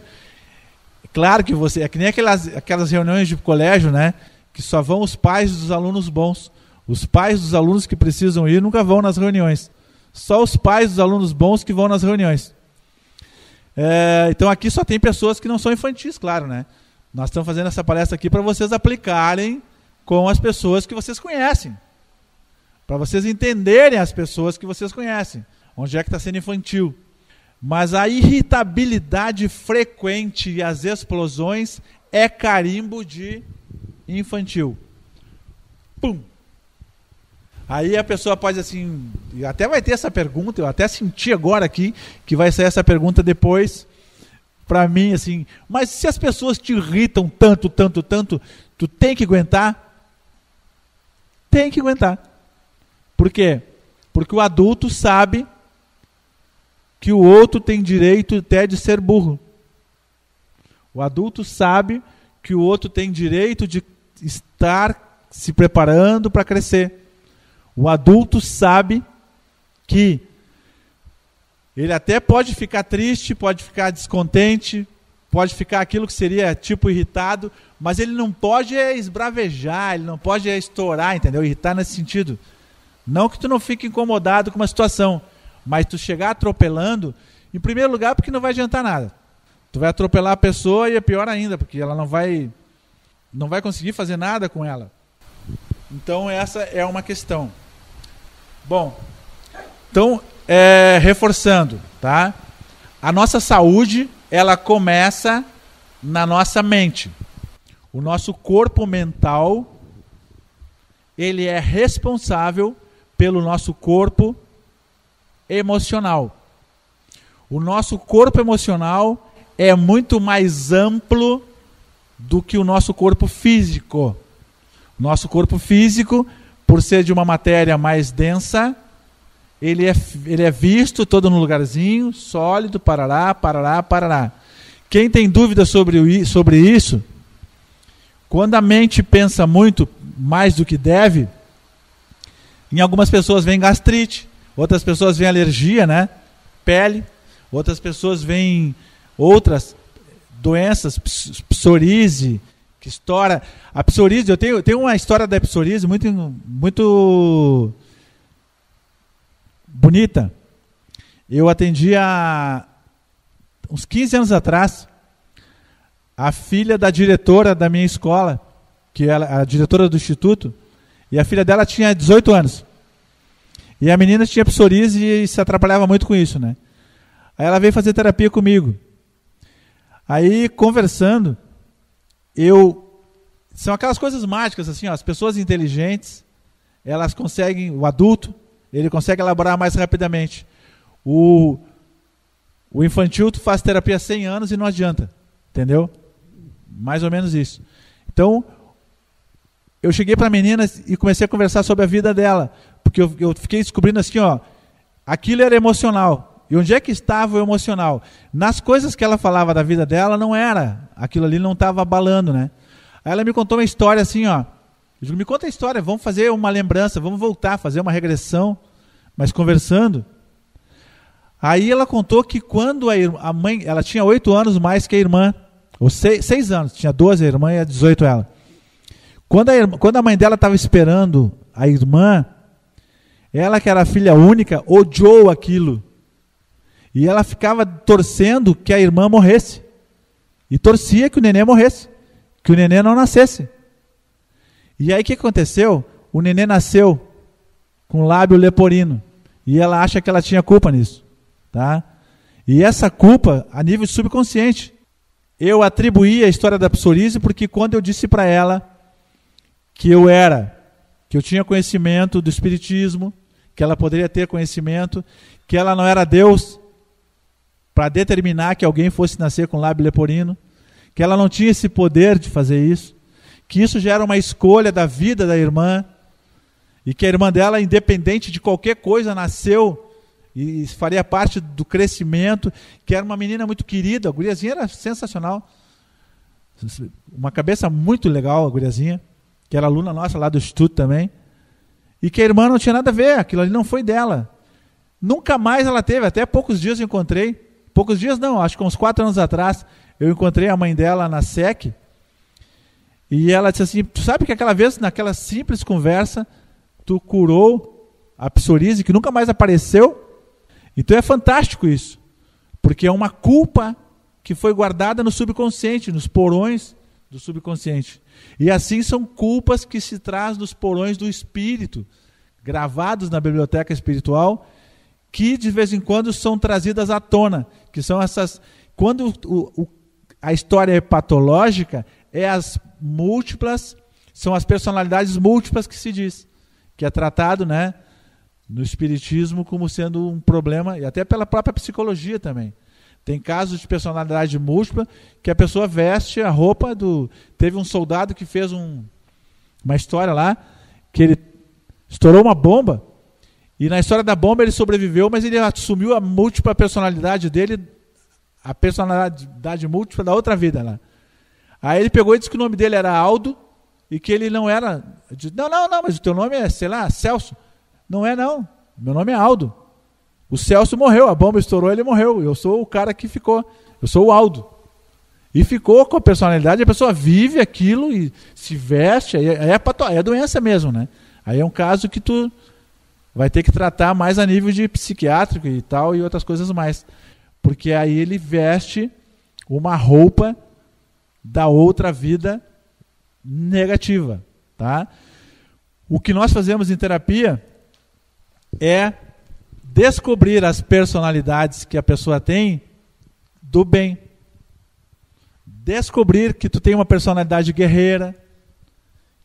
Claro que é que nem aquelas reuniões de colégio, né? Que só vão os pais dos alunos bons. Os pais dos alunos que precisam ir nunca vão nas reuniões. Só os pais dos alunos bons que vão nas reuniões. Então aqui só tem pessoas que não são infantis, claro, né? Nós estamos fazendo essa palestra aqui para vocês aplicarem com as pessoas que vocês conhecem. Para vocês entenderem as pessoas que vocês conhecem. Onde é que está sendo infantil. Mas a irritabilidade frequente e as explosões é carimbo de infantil. Pum! Aí a pessoa pode assim, até vai ter essa pergunta, eu até senti agora aqui que vai sair essa pergunta depois para mim assim, mas se as pessoas te irritam tanto, tu tem que aguentar? Tem que aguentar. Por quê? Porque o adulto sabe que o outro tem direito até de ser burro. O adulto sabe que o outro tem direito de estar se preparando para crescer. O adulto sabe que ele até pode ficar triste, pode ficar descontente, pode ficar aquilo que seria tipo irritado, mas ele não pode esbravejar, ele não pode estourar, entendeu? Irritar nesse sentido. Não que tu não fique incomodado com uma situação, mas tu chegar atropelando, em primeiro lugar, porque não vai adiantar nada. Tu vai atropelar a pessoa e é pior ainda, porque ela não vai não vai conseguir fazer nada com ela. Então essa é uma questão. Bom, então reforçando, tá? A nossa saúde, ela começa na nossa mente. O nosso corpo mental, ele é responsável pelo nosso corpo emocional. O nosso corpo emocional é muito mais amplo do que o nosso corpo físico. O nosso corpo físico, por ser de uma matéria mais densa, ele é visto todo no lugarzinho, sólido, parará, parará, parará. Quem tem dúvida sobre isso, quando a mente pensa muito, mais do que deve, em algumas pessoas vem gastrite, outras pessoas vem alergia, né? Pele, outras pessoas vem outras doenças, psoríase, que estoura. A psoríase, eu tenho uma história da psoríase muito bonita. Eu atendi uns 15 anos atrás a filha da diretora da minha escola, que ela, a diretora do instituto, e a filha dela tinha 18 anos. E a menina tinha psoríase e se atrapalhava muito com isso, né? Aí ela veio fazer terapia comigo. Aí, conversando, são aquelas coisas mágicas, assim, ó, as pessoas inteligentes, elas conseguem, o adulto, ele consegue elaborar mais rapidamente. O infantil, tu faz terapia há 100 anos e não adianta, entendeu? Mais ou menos isso. Então, eu cheguei para a menina e comecei a conversar sobre a vida dela, porque eu fiquei descobrindo assim, ó, aquilo era emocional. E onde é que estava o emocional? Nas coisas que ela falava da vida dela, não era. Aquilo ali não estava abalando, né? Aí ela me contou uma história assim, ó. Eu digo, me conta a história, vamos fazer uma lembrança, vamos voltar, fazer uma regressão, mas conversando. Aí ela contou que quando a mãe, ela tinha 8 anos mais que a irmã, ou 6 anos, tinha 12 a irmã e 18 ela. Quando a mãe dela estava esperando a irmã, ela que era a filha única, odiou aquilo. E ela ficava torcendo que a irmã morresse. E torcia que o neném morresse. Que o neném não nascesse. E aí o que aconteceu? O neném nasceu com lábio leporino. E ela acha que ela tinha culpa nisso. Tá? E essa culpa, a nível subconsciente, eu atribuí a história da psoríase porque quando eu disse para ela que eu tinha conhecimento do espiritismo, que ela poderia ter conhecimento, que ela não era Deus para determinar que alguém fosse nascer com lábio leporino, que ela não tinha esse poder de fazer isso, que isso já era uma escolha da vida da irmã, e que a irmã dela, independente de qualquer coisa, nasceu e faria parte do crescimento, que era uma menina muito querida, a guriazinha era sensacional, uma cabeça muito legal, a guriazinha, que era aluna nossa lá do instituto também, e que a irmã não tinha nada a ver, aquilo ali não foi dela. Nunca mais ela teve, até poucos dias eu encontrei, poucos dias não, acho que uns 4 anos atrás, eu encontrei a mãe dela na SEC, e ela disse assim, tu sabe que aquela vez, naquela simples conversa, tu curou a psoríase, que nunca mais apareceu? Então é fantástico isso, porque é uma culpa que foi guardada no subconsciente, nos porões do subconsciente. E assim são culpas que se traz dos porões do espírito, gravados na biblioteca espiritual, que de vez em quando são trazidas à tona, que são essas... Quando a história é patológica, são as personalidades múltiplas que se diz, que é tratado, né, no espiritismo como sendo um problema, e até pela própria psicologia também. Tem casos de personalidade múltipla que a pessoa veste a roupa do... Teve um soldado que fez uma história lá, que ele estourou uma bomba, e na história da bomba ele sobreviveu, mas ele assumiu a múltipla personalidade dele, a personalidade múltipla da outra vida lá. Aí ele pegou e disse que o nome dele era Aldo, e que ele não era... Disse, não, mas o teu nome é, sei lá, Celso. Não é não, meu nome é Aldo. O Celso morreu, a bomba estourou, ele morreu. Eu sou o cara que ficou. Eu sou o Aldo. E ficou com a personalidade, a pessoa vive aquilo e se veste, aí é doença mesmo, né? Aí é um caso que tu vai ter que tratar mais a nível de psiquiátrico e tal, e outras coisas mais. Porque aí ele veste uma roupa da outra vida negativa, tá? O que nós fazemos em terapia é descobrir as personalidades que a pessoa tem do bem. Descobrir que tu tem uma personalidade guerreira,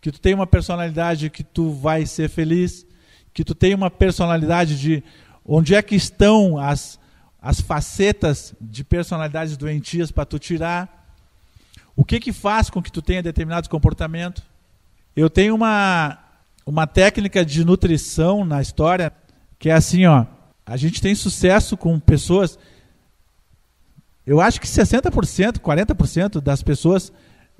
que tu tem uma personalidade que tu vai ser feliz, que tu tem uma personalidade de onde é que estão as facetas de personalidades doentias para tu tirar. O que faz com que tu tenha determinado comportamento. Eu tenho uma técnica de nutrição na história que é assim, ó, a gente tem sucesso com pessoas, eu acho que 60%, 40% das pessoas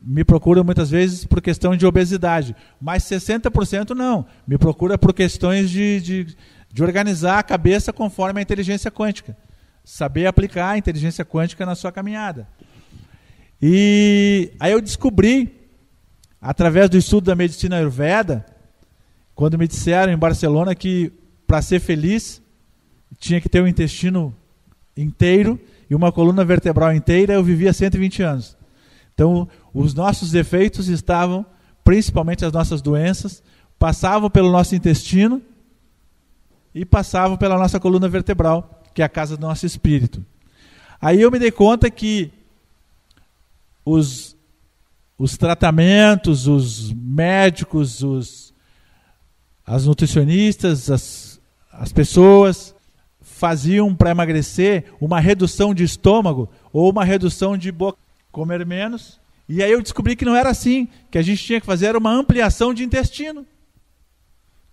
me procuram muitas vezes por questão de obesidade, mas 60% não, me procura por questões de organizar a cabeça conforme a inteligência quântica, saber aplicar a inteligência quântica na sua caminhada. E aí eu descobri, através do estudo da medicina Ayurveda, quando me disseram em Barcelona que para ser feliz tinha que ter um intestino inteiro e uma coluna vertebral inteira, eu vivia 120 anos. Então, os nossos defeitos estavam, principalmente as nossas doenças, passavam pelo nosso intestino e passavam pela nossa coluna vertebral, que é a casa do nosso espírito. Aí eu me dei conta que os tratamentos, os médicos, as nutricionistas, as pessoas faziam para emagrecer uma redução de estômago ou uma redução de boca, comer menos. E aí eu descobri que não era assim, que a gente tinha que fazer uma ampliação de intestino.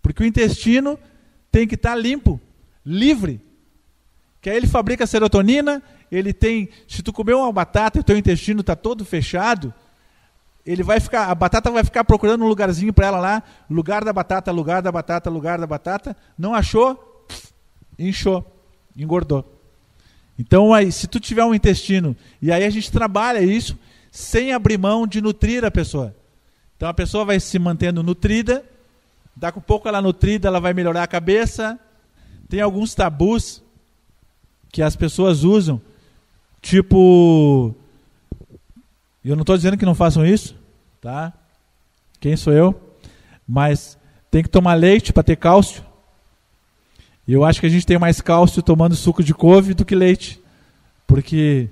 Porque o intestino tem que estar limpo, livre. Que aí ele fabrica serotonina, ele tem, se tu comer uma batata e o teu intestino está todo fechado, a batata vai ficar procurando um lugarzinho para ela lá, lugar da batata, lugar da batata, lugar da batata, não achou, inchou, engordou. Então, aí, se tu tiver um intestino, e aí a gente trabalha isso sem abrir mão de nutrir a pessoa. Então a pessoa vai se mantendo nutrida, daqui a pouco ela nutrida, ela vai melhorar a cabeça. Tem alguns tabus que as pessoas usam, tipo... Eu não estou dizendo que não façam isso, tá? Quem sou eu? Mas tem que tomar leite para ter cálcio. E eu acho que a gente tem mais cálcio tomando suco de couve do que leite. Porque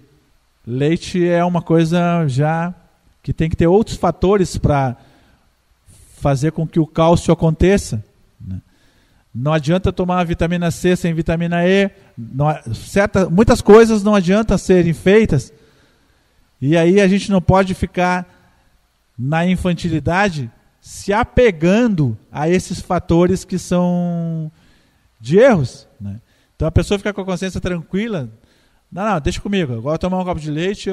leite é uma coisa já que tem que ter outros fatores para fazer com que o cálcio aconteça. Não adianta tomar vitamina C sem vitamina E. Muitas coisas não adianta serem feitas. E aí a gente não pode ficar na infantilidade se apegando a esses fatores que são de erros, né? Então a pessoa fica com a consciência tranquila. Não, deixa comigo. Agora eu tomar um copo de leite.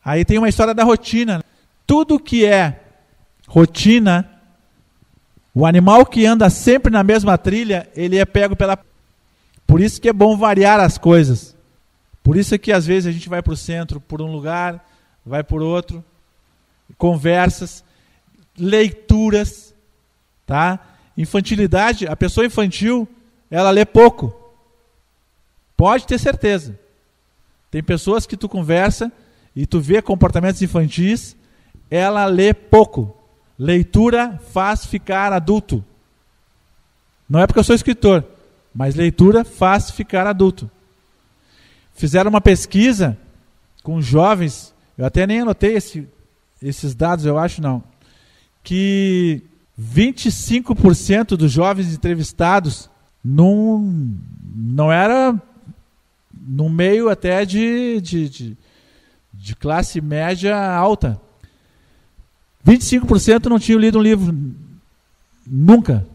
Aí tem uma história da rotina. Tudo que é rotina, o animal que anda sempre na mesma trilha, ele é pego pela... Por isso que é bom variar as coisas. Por isso é que às vezes a gente vai para o centro por um lugar, vai por outro, conversas, leituras, tá? Infantilidade, a pessoa infantil, ela lê pouco. Pode ter certeza. Tem pessoas que tu conversa e tu vê comportamentos infantis, ela lê pouco. Leitura faz ficar adulto. Não é porque eu sou escritor, mas leitura faz ficar adulto. Fizeram uma pesquisa com jovens, eu até nem anotei esses dados, eu acho não, que 25% dos jovens entrevistados não era no meio até de classe média alta. 25% não tinham lido um livro nunca.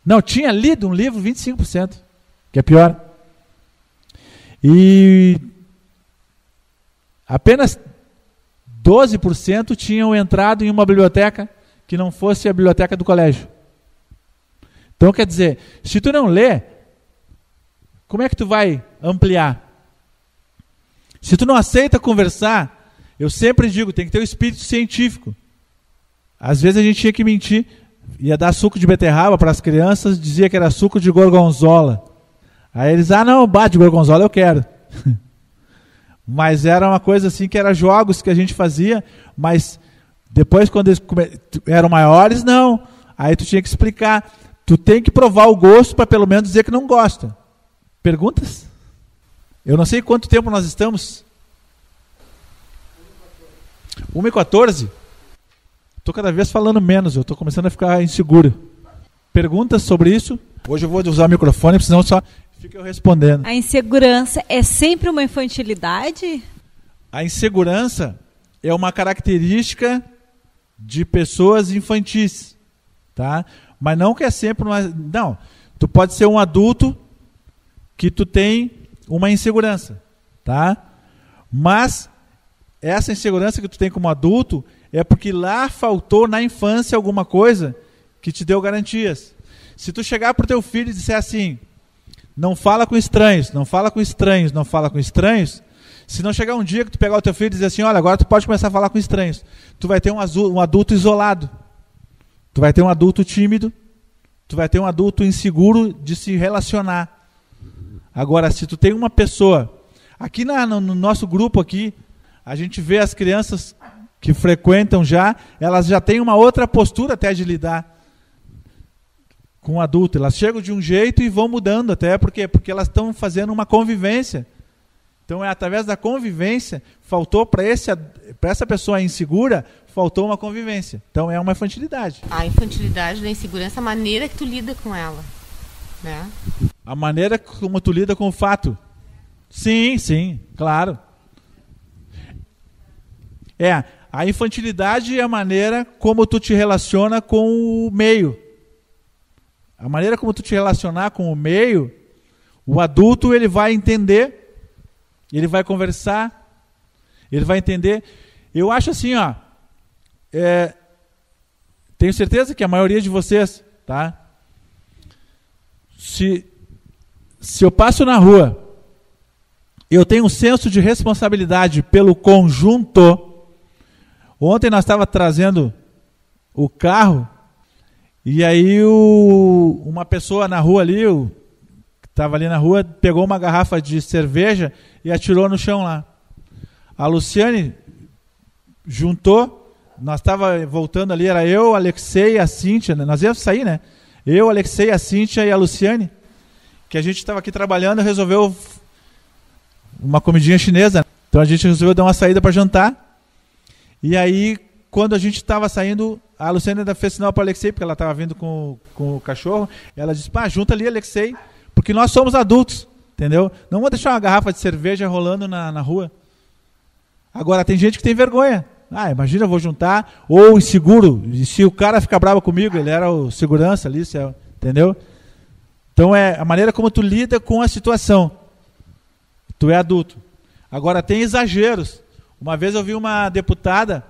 Não, tinha lido um livro 25%, que é pior. E apenas 12% tinham entrado em uma biblioteca que não fosse a biblioteca do colégio. Então, quer dizer, se tu não lê, como é que tu vai ampliar? Se tu não aceita conversar, eu sempre digo, tem que ter o espírito científico. Às vezes a gente tinha que mentir, ia dar suco de beterraba para as crianças, dizia que era suco de gorgonzola. Aí eles, não, de gorgonzola eu quero. Mas era uma coisa assim que era jogos que a gente fazia, mas Depois, quando eles eram maiores, não. Aí tu tinha que explicar. Tu tem que provar o gosto para pelo menos dizer que não gosta. Perguntas? Eu não sei quanto tempo nós estamos. 1h14? Estou cada vez falando menos, eu estou começando a ficar inseguro. Perguntas sobre isso? Hoje eu vou usar o microfone, senão só fica eu respondendo. A insegurança é sempre uma infantilidade? A insegurança é uma característica de pessoas infantis, tá? Mas não que é sempre uma... Não, tu pode ser um adulto que tu tem uma insegurança, tá? Mas essa insegurança que tu tem como adulto é porque lá faltou na infância alguma coisa que te deu garantias. Se tu chegar pro teu filho e disser assim, não fala com estranhos, não fala com estranhos, não fala com estranhos, se não chegar um dia que tu pegar o teu filho e dizer assim, olha, agora tu pode começar a falar com estranhos, tu vai ter um adulto isolado, tu vai ter um adulto tímido, tu vai ter um adulto inseguro de se relacionar. Agora, se tu tem uma pessoa, aqui no nosso grupo aqui, a gente vê as crianças que frequentam já, elas já têm uma outra postura até de lidar com o adulto. Elas chegam de um jeito e vão mudando até, porque elas estão fazendo uma convivência. Então, é através da convivência, faltou para essa pessoa insegura, faltou uma convivência. Então, é uma infantilidade. A infantilidade da insegurança, a maneira que tu lida com ela, né? A maneira como tu lida com o fato. Sim, claro. A infantilidade é a maneira como tu te relaciona com o meio. A maneira como tu te relacionar com o meio, o adulto ele vai entender, ele vai conversar, ele vai entender. Eu acho assim, tenho certeza que a maioria de vocês, tá? Se eu passo na rua, eu tenho um senso de responsabilidade pelo conjunto. Ontem nós estávamos trazendo o carro e aí uma pessoa na rua ali, que estava ali na rua, pegou uma garrafa de cerveja e atirou no chão lá. A Luciane juntou, nós estávamos voltando ali, era eu, o Alexei e a Cíntia, né? Nós íamos sair, né? Eu, o Alexei, a Cíntia e a Luciane, que a gente estava aqui trabalhando e resolveu uma comidinha chinesa. Então a gente resolveu dar uma saída para jantar. E aí, quando a gente estava saindo, a Luciana ainda fez sinal para o Alexei, porque ela estava vindo com o cachorro. Ela disse, junta ali, Alexei, porque nós somos adultos, entendeu? Não vou deixar uma garrafa de cerveja rolando na rua. Agora, tem gente que tem vergonha. Imagina, eu vou juntar, ou inseguro, e se o cara ficar bravo comigo, ele era o segurança ali, entendeu? Então, é a maneira como tu lida com a situação. Tu é adulto. Agora, tem exageros. Uma vez eu vi uma deputada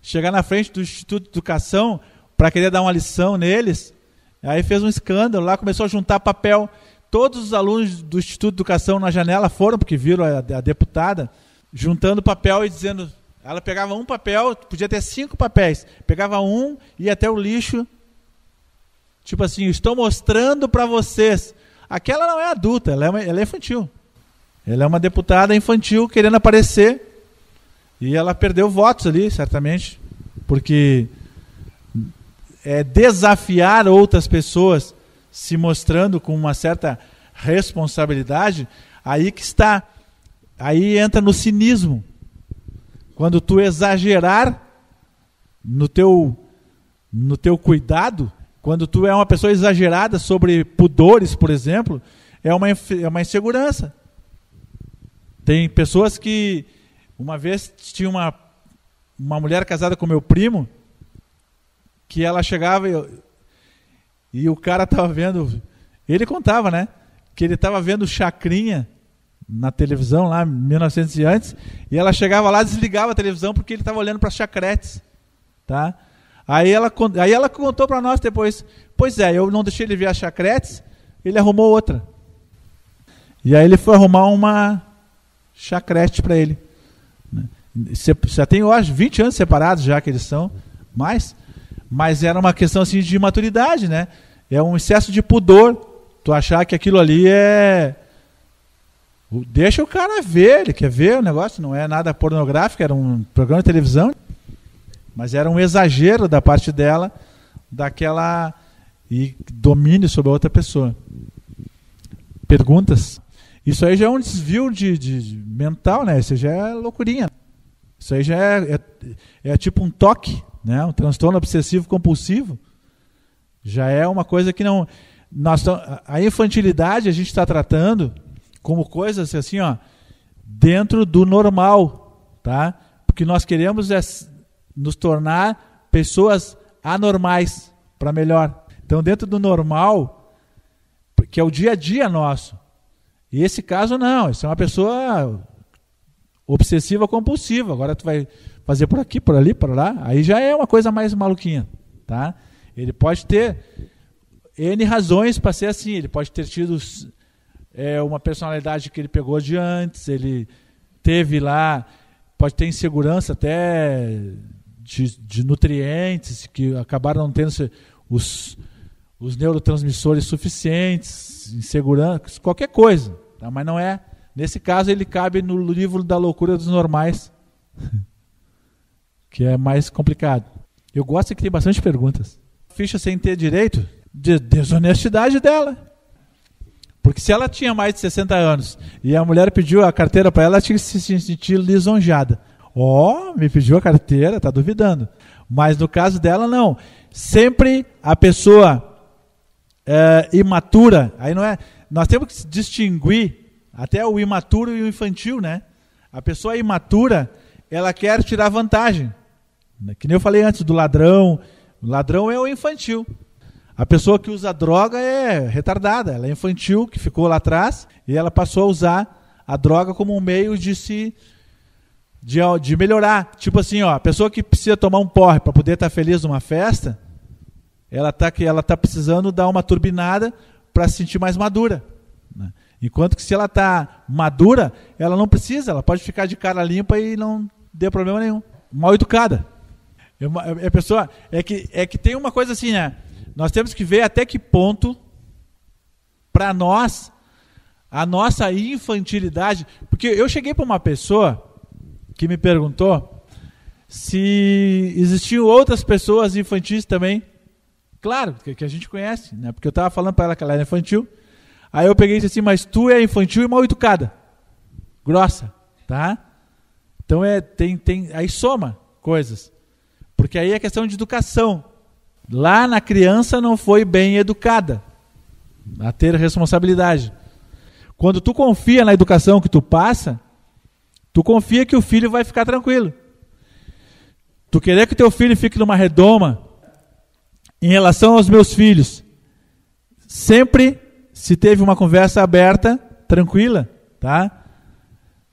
chegar na frente do Instituto de Educação para querer dar uma lição neles, aí fez um escândalo lá, começou a juntar papel. Todos os alunos do Instituto de Educação na janela foram, porque viram a deputada, juntando papel e dizendo... Ela pegava um papel, podia ter 5 papéis, pegava um e ia até o lixo, tipo assim, estou mostrando para vocês. Aquela não é adulta, ela é infantil. Ela é uma deputada infantil querendo aparecer. E ela perdeu votos ali, certamente, porque desafiar outras pessoas, se mostrando com uma certa responsabilidade, aí entra no cinismo. Quando tu exagerar no teu cuidado, quando tu é uma pessoa exagerada sobre pudores, por exemplo, é uma insegurança. Tem pessoas que... Uma vez tinha uma mulher casada com meu primo, que ela chegava e o cara estava vendo, ele contava, né, que ele estava vendo Chacrinha na televisão lá, 1900 e antes, e ela chegava lá, desligava a televisão porque ele estava olhando para as chacretes, tá? Aí ela contou para nós depois, eu não deixei ele ver as chacretes, ele arrumou outra. E aí ele foi arrumar uma chacrete para ele. Já tem, eu acho, 20 anos separados já que eles são, mas era uma questão assim de maturidade, né? É um excesso de pudor, tu achar que aquilo ali deixa o cara ver, ele quer ver o negócio, não é nada pornográfico, era um programa de televisão. Mas era um exagero da parte dela, daquela e domínio sobre a outra pessoa. Perguntas? Isso aí já é um desvio de mental, né? Isso já é loucurinha. Isso aí já é tipo um toque, né? Um transtorno obsessivo compulsivo. Já é uma coisa que não... A infantilidade a gente está tratando como coisas assim, ó, dentro do normal, tá? Porque nós queremos nos tornar pessoas anormais para melhor. Então, dentro do normal, que é o dia a dia nosso. E esse caso não, isso é uma pessoa obsessiva compulsiva. Agora tu vai fazer por aqui, por ali, por lá, aí já é uma coisa mais maluquinha, tá? Ele pode ter N razões para ser assim. Ele pode ter tido uma personalidade que ele pegou de antes, ele teve lá, pode ter insegurança até de nutrientes, que acabaram não tendo os neurotransmissores suficientes, insegurança, qualquer coisa. Tá? Mas não é. Nesse caso, ele cabe no livro da loucura dos normais, que é mais complicado. Eu gosto que tem bastante perguntas. Ficha sem ter direito, desonestidade dela. Porque se ela tinha mais de 60 anos e a mulher pediu a carteira para ela, ela tinha que se sentir lisonjada. Me pediu a carteira, está duvidando. Mas no caso dela, não. Sempre a pessoa imatura, aí não é. Nós temos que distinguir até o imaturo e o infantil, né? A pessoa imatura, ela quer tirar vantagem. Que nem eu falei antes do ladrão. O ladrão é o infantil. A pessoa que usa droga é retardada, ela é infantil, que ficou lá atrás, e ela passou a usar a droga como um meio de melhorar. Tipo assim, ó, a pessoa que precisa tomar um porre para poder estar feliz numa festa, ela tá precisando dar uma turbinada para se sentir mais madura. Né? Enquanto que se ela está madura, ela não precisa, ela pode ficar de cara limpa e não dê problema nenhum. Mal educada. É que tem uma coisa assim, né? Nós temos que ver até que ponto, para nós, a nossa infantilidade... Porque eu cheguei para uma pessoa que me perguntou se existiam outras pessoas infantis também. Claro, que a gente conhece, né? Porque eu estava falando para ela que ela era infantil. Aí eu peguei e disse assim, mas tu é infantil e mal educada. Grossa, tá? Então aí soma coisas. Porque aí é questão de educação. Lá na criança não foi bem educada a ter responsabilidade. Quando tu confia na educação que tu passa, tu confia que o filho vai ficar tranquilo. Tu querer que teu filho fique numa redoma, em relação aos meus filhos, sempre se teve uma conversa aberta, tranquila, tá?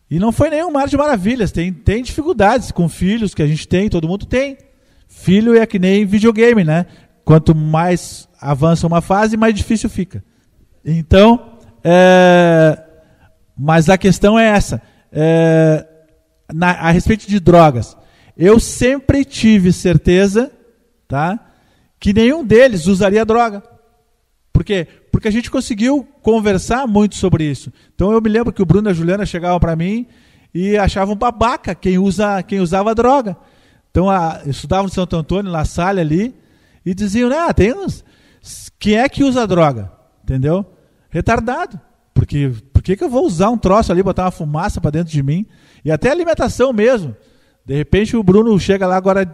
E não foi nenhum mar de maravilhas. Tem dificuldades com filhos que a gente tem, todo mundo tem. Filho é que nem videogame, né? Quanto mais avança uma fase, mais difícil fica. Então, mas a questão é essa. A respeito de drogas, eu sempre tive certeza, tá, que nenhum deles usaria droga. Por quê? Porque a gente conseguiu conversar muito sobre isso. Então eu me lembro que o Bruno e a Juliana chegavam para mim e achavam babaca quem usava droga. Então, estudavam no Santo Antônio, na Salle ali, e diziam, tem uns... Quem é que usa droga? Entendeu? Retardado. Por que eu vou usar um troço ali, botar uma fumaça para dentro de mim? E até alimentação mesmo. De repente o Bruno chega lá agora,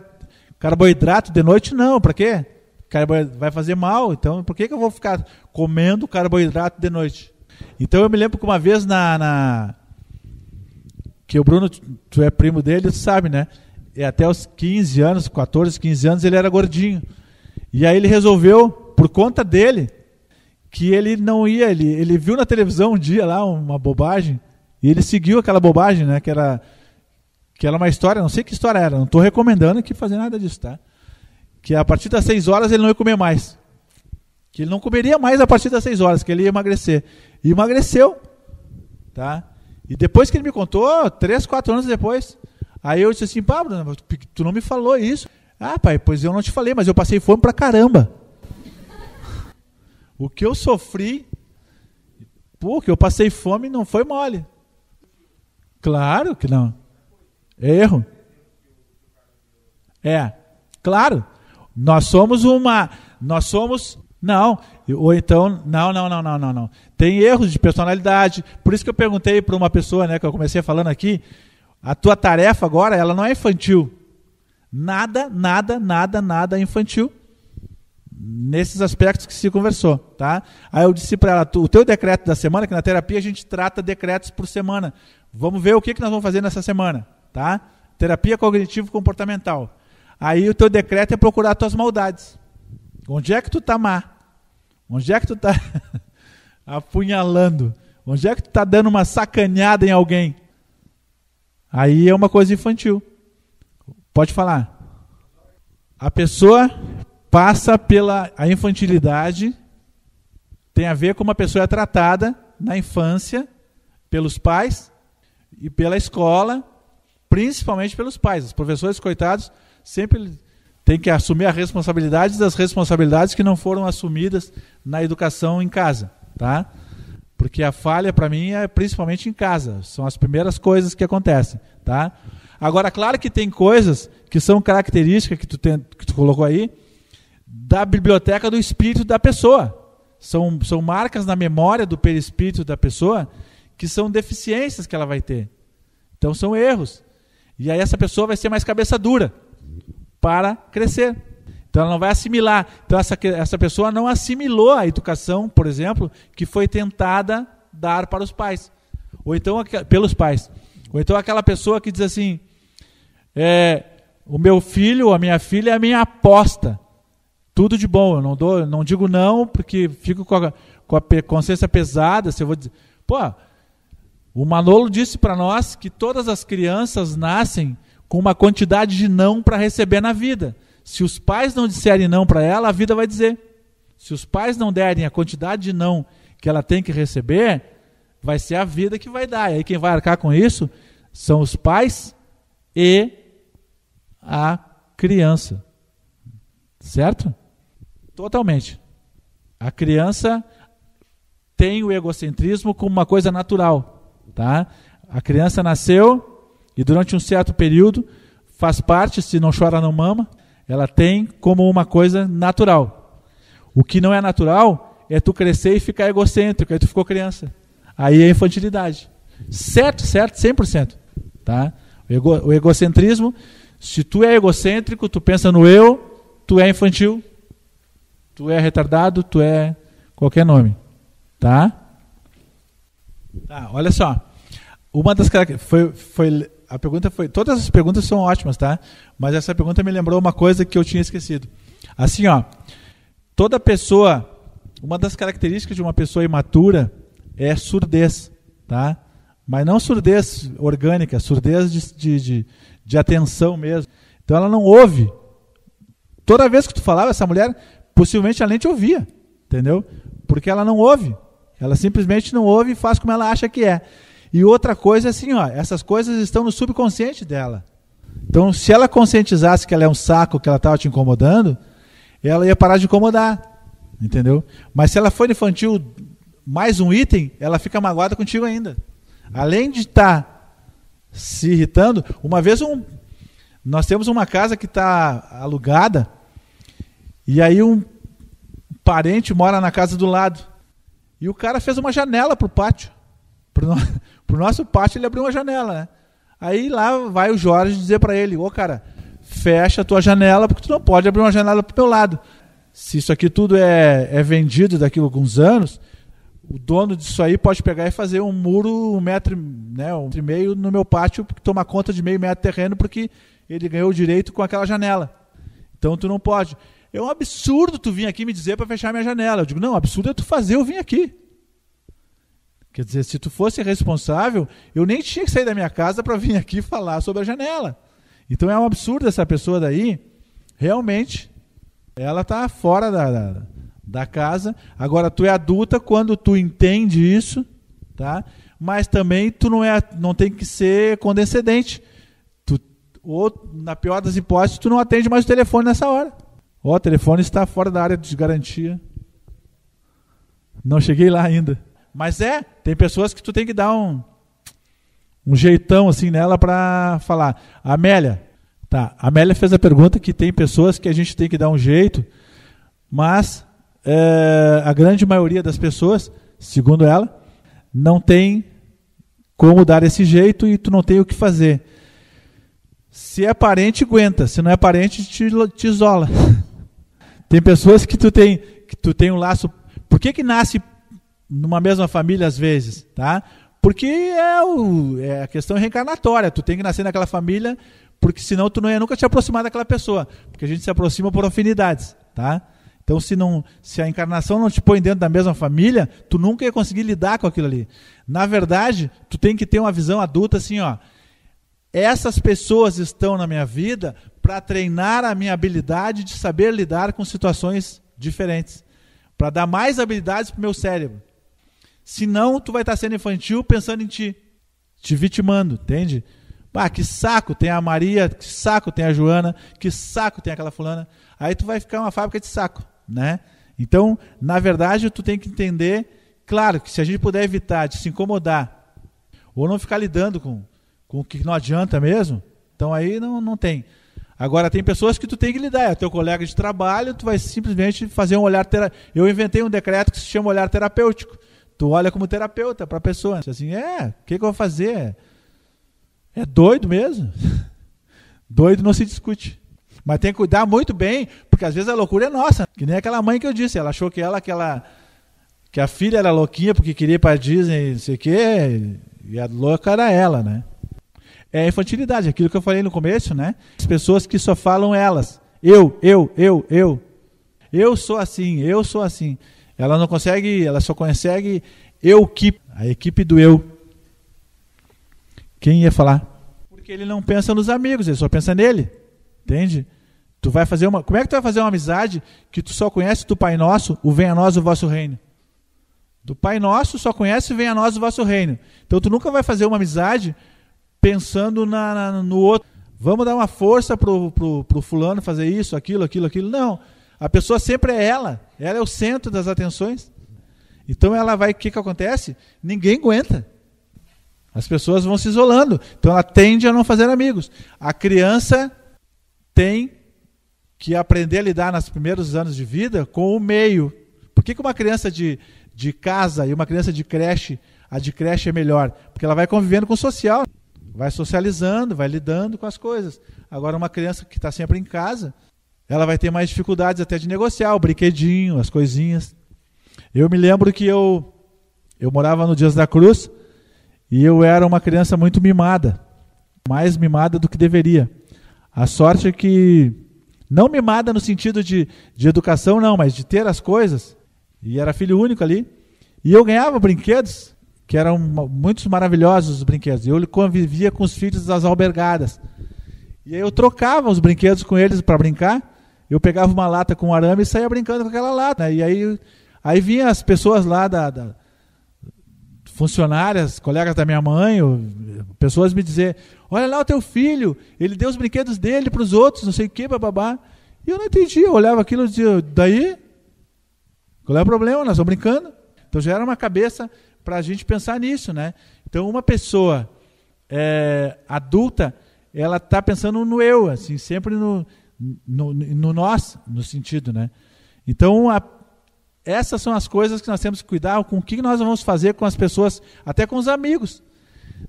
carboidrato de noite, não, para quê? Vai fazer mal, então por que eu vou ficar comendo carboidrato de noite? Então eu me lembro que uma vez que o Bruno, tu é primo dele, tu sabe, né? E até os 15 anos, 14, 15 anos, ele era gordinho. E aí ele resolveu, por conta dele, que ele não ia... Ele viu na televisão um dia lá uma bobagem, e ele seguiu aquela bobagem, né? Que era uma história, não sei que história era, não estou recomendando que fazer nada disso, tá? Que a partir das 6 horas ele não ia comer mais. Que ele não comeria mais a partir das 6 horas, que ele ia emagrecer. E emagreceu. Tá? E depois que ele me contou, 3, 4 anos depois... Aí eu disse assim, Bruno, tu não me falou isso. Pai, pois eu não te falei, mas eu passei fome pra caramba. O que eu sofri, que eu passei fome não foi mole. Claro que não. É erro. Claro. Nós somos. Não. Ou então, não. Tem erros de personalidade. Por isso que eu perguntei para uma pessoa, né, que eu comecei falando aqui, a tua tarefa agora, ela não é infantil. Nada infantil nesses aspectos que se conversou, tá? Aí eu disse para ela, o teu decreto da semana, que na terapia a gente trata decretos por semana. Vamos ver o que nós vamos fazer nessa semana, tá? Terapia cognitivo-comportamental. Aí o teu decreto é procurar as tuas maldades. Onde é que tu tá má? Onde é que tu tá apunhalando? Onde é que tu tá dando uma sacaneada em alguém? Aí é uma coisa infantil. Pode falar. A pessoa passa pela a infantilidade, tem a ver com uma pessoa tratada na infância pelos pais e pela escola, principalmente pelos pais. Os professores, coitados, sempre têm que assumir a responsabilidade das responsabilidades que não foram assumidas na educação em casa, tá? Porque a falha, para mim, é principalmente em casa. São as primeiras coisas que acontecem, tá? Agora, claro que tem coisas que são características que tu colocou aí da biblioteca do espírito da pessoa. São marcas na memória do perispírito da pessoa que são deficiências que ela vai ter. Então, são erros. E aí essa pessoa vai ser mais cabeça dura para crescer. Então, ela não vai assimilar. Então, essa pessoa não assimilou a educação, por exemplo, que foi tentada dar para os pais. Ou então, pelos pais. Ou então, aquela pessoa que diz assim, o meu filho ou a minha filha é a minha aposta. Tudo de bom. Eu não digo não, porque fico com a consciência pesada. Se eu vou dizer, o Manolo disse para nós que todas as crianças nascem com uma quantidade de não para receber na vida. Se os pais não disserem não para ela, a vida vai dizer. Se os pais não derem a quantidade de não que ela tem que receber, vai ser a vida que vai dar. E aí quem vai arcar com isso são os pais e a criança. Certo? Totalmente. A criança tem o egocentrismo como uma coisa natural, tá? A criança nasceu e durante um certo período faz parte, se não chora não mama, ela tem como uma coisa natural. O que não é natural é tu crescer e ficar egocêntrico, aí tu ficou criança. Aí é infantilidade. Certo, 100%. Tá? O egocentrismo, se tu é egocêntrico, tu pensa no eu, tu é infantil, tu é retardado, tu é qualquer nome. Tá? Tá, olha só. Uma das a pergunta foi, todas as perguntas são ótimas, tá? Mas essa pergunta me lembrou uma coisa que eu tinha esquecido. Assim, toda pessoa, uma das características de uma pessoa imatura é surdez, tá? Mas não surdez orgânica, surdez de atenção mesmo. Então ela não ouve. Toda vez que tu falava, essa mulher possivelmente ela nem te ouvia, entendeu? Porque ela não ouve. Ela simplesmente não ouve e faz como ela acha que é. E outra coisa é assim, essas coisas estão no subconsciente dela. Então, se ela conscientizasse que ela é um saco, que ela estava te incomodando, ela ia parar de incomodar, entendeu? Mas se ela for infantil, mais um item, ela fica magoada contigo ainda. Além de estar se irritando, uma vez nós temos uma casa que está alugada, e aí um parente mora na casa do lado, e o cara fez uma janela para o pátio. Pro nosso pátio ele abriu uma janela, né? Aí lá vai o Jorge dizer para ele, cara, fecha a tua janela porque tu não pode abrir uma janela pro meu lado. Se isso aqui tudo é vendido daqui a alguns anos, o dono disso aí pode pegar e fazer um muro 1,5 metro, né, 1,5 metro no meu pátio, tomar conta de meio metro de terreno porque ele ganhou o direito com aquela janela. Então tu não pode. É um absurdo tu vir aqui me dizer para fechar minha janela. Eu digo, não, absurdo é tu fazer eu vir aqui. Quer dizer, se tu fosse responsável, eu nem tinha que sair da minha casa para vir aqui falar sobre a janela. Então é um absurdo essa pessoa daí, realmente, ela está fora da casa. Agora, tu é adulta quando tu entende isso, tá? Mas também tu não tem que ser condescendente. Ou, na pior das hipóteses, tu não atende mais o telefone nessa hora. O telefone está fora da área de garantia. Não cheguei lá ainda. Mas tem pessoas que tu tem que dar um jeitão assim nela para falar, Amélia, Tá, a Amélia fez a pergunta que tem pessoas que a gente tem que dar um jeito, mas a grande maioria das pessoas, segundo ela, não tem como dar esse jeito e tu não tem o que fazer. Se é parente, aguenta. Se não é parente, te isola. Tem pessoas que tu tem um laço. Por que nasce numa mesma família às vezes? Tá? Porque é a questão reencarnatória. Tu tem que nascer naquela família, porque senão tu não ia nunca te aproximar daquela pessoa. Porque a gente se aproxima por afinidades. Tá? Então, se a encarnação não te põe dentro da mesma família, tu nunca ia conseguir lidar com aquilo ali. Na verdade, tu tem que ter uma visão adulta assim, ó. Essas pessoas estão na minha vida para treinar a minha habilidade de saber lidar com situações diferentes. Para dar mais habilidades para o meu cérebro. Senão, tu vai estar sendo infantil pensando em ti. Te vitimando, entende? Ah, que saco tem a Maria, que saco tem a Joana, que saco tem aquela fulana. Aí tu vai ficar uma fábrica de saco. Né? Então, na verdade, tu tem que entender, claro, que se a gente puder evitar de se incomodar ou não ficar lidando com o que não adianta mesmo, então aí não tem. Agora, tem pessoas que tu tem que lidar, é teu colega de trabalho, tu vai simplesmente fazer um olhar terapêutico. Eu inventei um decreto que se chama olhar terapêutico. Tu olha como terapeuta para a pessoa. Assim, o que eu vou fazer? É doido mesmo? Doido não se discute. Mas tem que cuidar muito bem, porque às vezes a loucura é nossa. Que nem aquela mãe que eu disse. Ela achou que a filha era louquinha porque queria ir para a Disney, não sei o quê, e a louca era ela, né? É a infantilidade, aquilo que eu falei no começo, né? As pessoas que só falam elas. Eu. Eu sou assim, eu sou assim. Ela não consegue, ela só consegue a equipe do eu. Quem ia falar? Porque ele não pensa nos amigos, ele só pensa nele. Entende? Tu vai fazer como é que tu vai fazer uma amizade que tu só conhece do Pai Nosso, o venha a nós o vosso reino? Do Pai Nosso só conhece o venha a nós o vosso reino. Então tu nunca vai fazer uma amizade pensando no outro. Vamos dar uma força pro fulano fazer isso, aquilo. Não. A pessoa sempre é ela é o centro das atenções. Então ela vai, o que acontece? Ninguém aguenta. As pessoas vão se isolando. Então ela tende a não fazer amigos. A criança tem que aprender a lidar nos primeiros anos de vida com o meio. Por que uma criança de casa e uma criança de creche, a de creche é melhor? Porque ela vai convivendo com o social, vai socializando, vai lidando com as coisas. Agora uma criança que está sempre em casa, ela vai ter mais dificuldades até de negociar o brinquedinho, as coisinhas. Eu me lembro que eu morava no Dias da Cruz e eu era uma criança muito mimada, mais mimada do que deveria. A sorte é que, não mimada no sentido de educação, não, mas de ter as coisas. E era filho único ali. E eu ganhava brinquedos, que eram muito maravilhosos os brinquedos. Eu convivia com os filhos das albergadas. E aí eu trocava os brinquedos com eles para brincar. Eu pegava uma lata com arame e saía brincando com aquela lata. E aí vinham as pessoas lá funcionárias, colegas da minha mãe, pessoas me dizer, olha lá o teu filho, ele deu os brinquedos dele para os outros, não sei o que, bababá. E eu não entendia, eu olhava aquilo e dizia, daí? Qual é o problema? Nós estamos brincando. Então já era uma cabeça para a gente pensar nisso, né? Então uma pessoa adulta, ela está pensando no eu, assim, sempre no nós, no sentido, né? Então essas são as coisas que nós temos que cuidar, com o que nós vamos fazer com as pessoas, até com os amigos.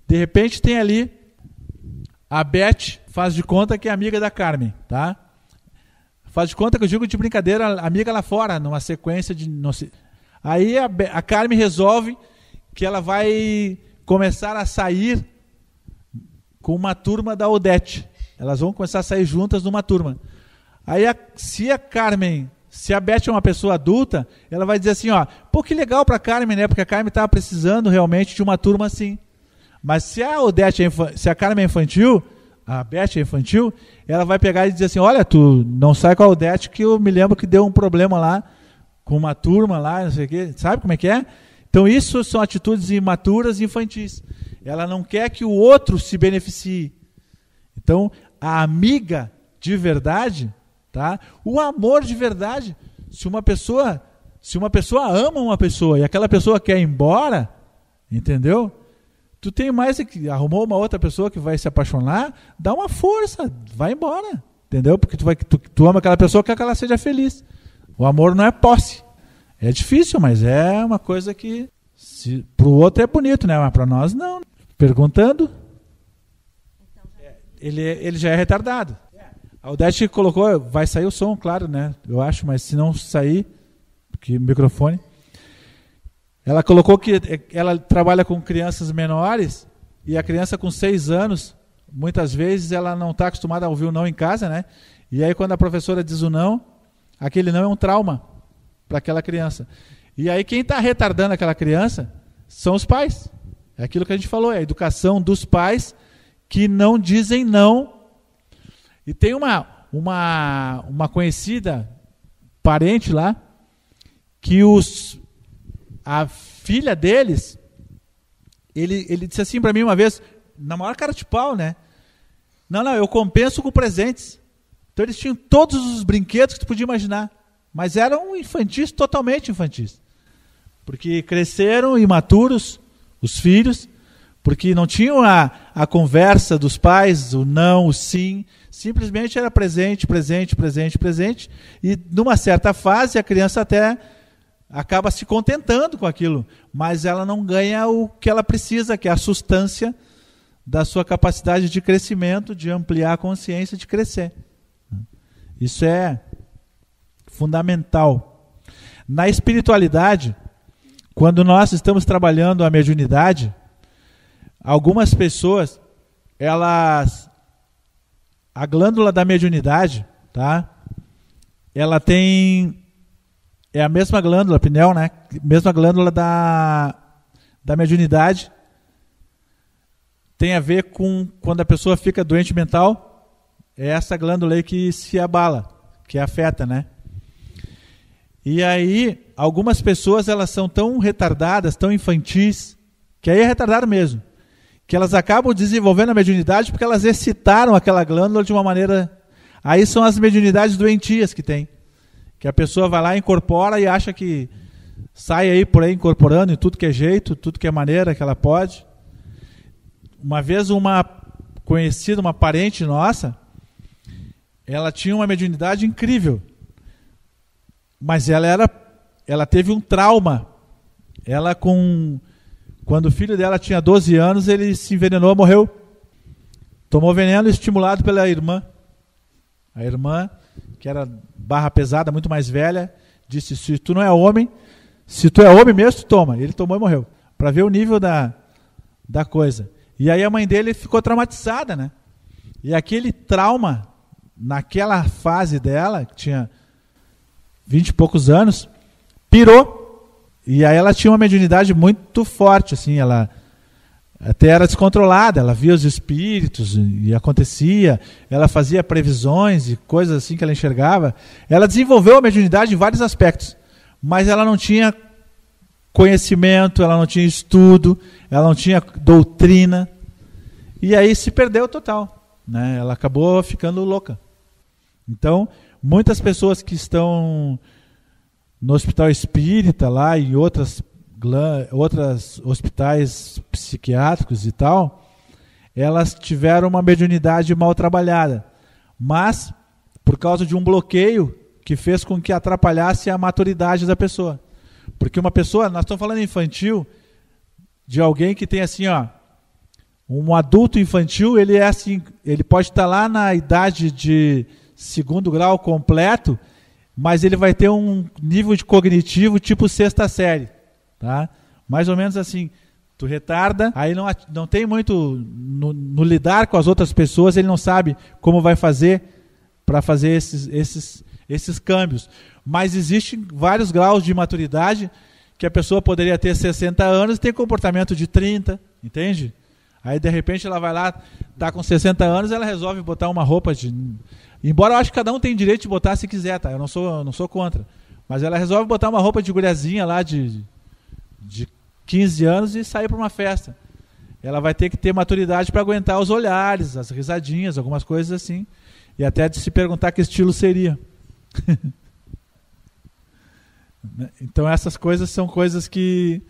De repente tem ali a Beth, faz de conta que é amiga da Carmen, tá? Faz de conta que eu digo de brincadeira, amiga lá fora, numa sequência de... Aí a Carmen resolve que ela vai começar a sair com uma turma da Odete. Elas vão começar a sair juntas numa turma. Aí se a Beth é uma pessoa adulta, ela vai dizer assim, ó, pô, que legal para a Carmen, né? Porque a Carmen estava precisando realmente de uma turma assim. Mas se a Carmen é infantil, a Beth é infantil, ela vai pegar e dizer assim, olha, tu não sai com a Odete que eu me lembro que deu um problema lá com uma turma lá, não sei o quê. Sabe como é que é? Então isso são atitudes imaturas e infantis. Ela não quer que o outro se beneficie. Então a amiga de verdade, tá? O amor de verdade, se uma pessoa ama uma pessoa e aquela pessoa quer ir embora, entendeu? Tu tem mais que arrumou uma outra pessoa que vai se apaixonar, dá uma força, vai embora, entendeu? Porque tu ama aquela pessoa, quer que ela seja feliz. O amor não é posse. É difícil, mas é uma coisa que pro outro é bonito, né? Mas para nós não. Perguntando, ele já é retardado. A Odete colocou, vai sair o som, claro, né? Eu acho, mas se não sair, porque microfone. Ela colocou que ela trabalha com crianças menores e a criança com 6 anos, muitas vezes ela não está acostumada a ouvir o não em casa, né? E aí quando a professora diz o não, aquele não é um trauma para aquela criança. E aí quem está retardando aquela criança são os pais. É aquilo que a gente falou, é a educação dos pais que não dizem não. E tem uma conhecida parente lá que a filha deles, ele disse assim para mim uma vez, na maior cara de pau, né? Não, eu compenso com presentes. Então eles tinham todos os brinquedos que tu podia imaginar, mas eram infantis, totalmente infantis. Porque cresceram imaturos, os filhos, porque não tinham a conversa dos pais, o não, o sim, simplesmente era presente, presente, presente, presente, e numa certa fase a criança até acaba se contentando com aquilo, mas ela não ganha o que ela precisa, que é a substância da sua capacidade de crescimento, de ampliar a consciência, de crescer. Isso é fundamental. Na espiritualidade, quando nós estamos trabalhando a mediunidade, algumas pessoas, a glândula da mediunidade, tá? Ela é a mesma glândula, a pineal, né? Mesma glândula da mediunidade. Tem a ver com quando a pessoa fica doente mental, é essa glândula aí que se abala, que afeta, né? E aí, algumas pessoas, elas são tão retardadas, tão infantis, que aí é retardado mesmo, que elas acabam desenvolvendo a mediunidade porque elas excitaram aquela glândula de uma maneira... Aí são as mediunidades doentias que tem. Que a pessoa vai lá, incorpora e acha que sai aí por aí incorporando em tudo que é jeito, tudo que é maneira que ela pode. Uma vez uma conhecida, uma parente nossa, ela tinha uma mediunidade incrível, mas ela teve um trauma. Quando o filho dela tinha 12 anos, ele se envenenou, morreu. Tomou veneno estimulado pela irmã. A irmã, que era barra pesada, muito mais velha, disse, se tu não é homem, se tu é homem mesmo, tu toma. Ele tomou e morreu. Para ver o nível da coisa. E aí a mãe dele ficou traumatizada, né? E aquele trauma, naquela fase dela, que tinha 20 e poucos anos, pirou. E aí ela tinha uma mediunidade muito forte, assim, ela até era descontrolada, ela via os espíritos e acontecia, ela fazia previsões e coisas assim que ela enxergava. Ela desenvolveu a mediunidade em vários aspectos, mas ela não tinha conhecimento, ela não tinha estudo, ela não tinha doutrina, e aí se perdeu total, né? Ela acabou ficando louca. Então, muitas pessoas que estão no hospital espírita lá e outros hospitais psiquiátricos e tal, elas tiveram uma mediunidade mal trabalhada, mas por causa de um bloqueio que fez com que atrapalhasse a maturidade da pessoa. Porque uma pessoa, nós estamos falando infantil, de alguém que tem assim, ó, um adulto infantil, ele é assim, ele pode estar lá na idade de 2º grau completo, mas ele vai ter um nível de cognitivo tipo 6ª série, tá? Mais ou menos assim, tu retarda, aí não tem muito no lidar com as outras pessoas, ele não sabe como vai fazer para fazer esses câmbios. Mas existem vários graus de maturidade que a pessoa poderia ter 60 anos e ter comportamento de 30, entende? Aí de repente ela vai lá, tá com 60 anos, ela resolve botar uma roupa de... Embora eu acho que cada um tem direito de botar se quiser, tá? Eu não sou contra. Mas ela resolve botar uma roupa de guriazinha lá de 15 anos e sair para uma festa. Ela vai ter que ter maturidade para aguentar os olhares, as risadinhas, algumas coisas assim. E até de se perguntar que estilo seria. Então essas coisas são coisas que...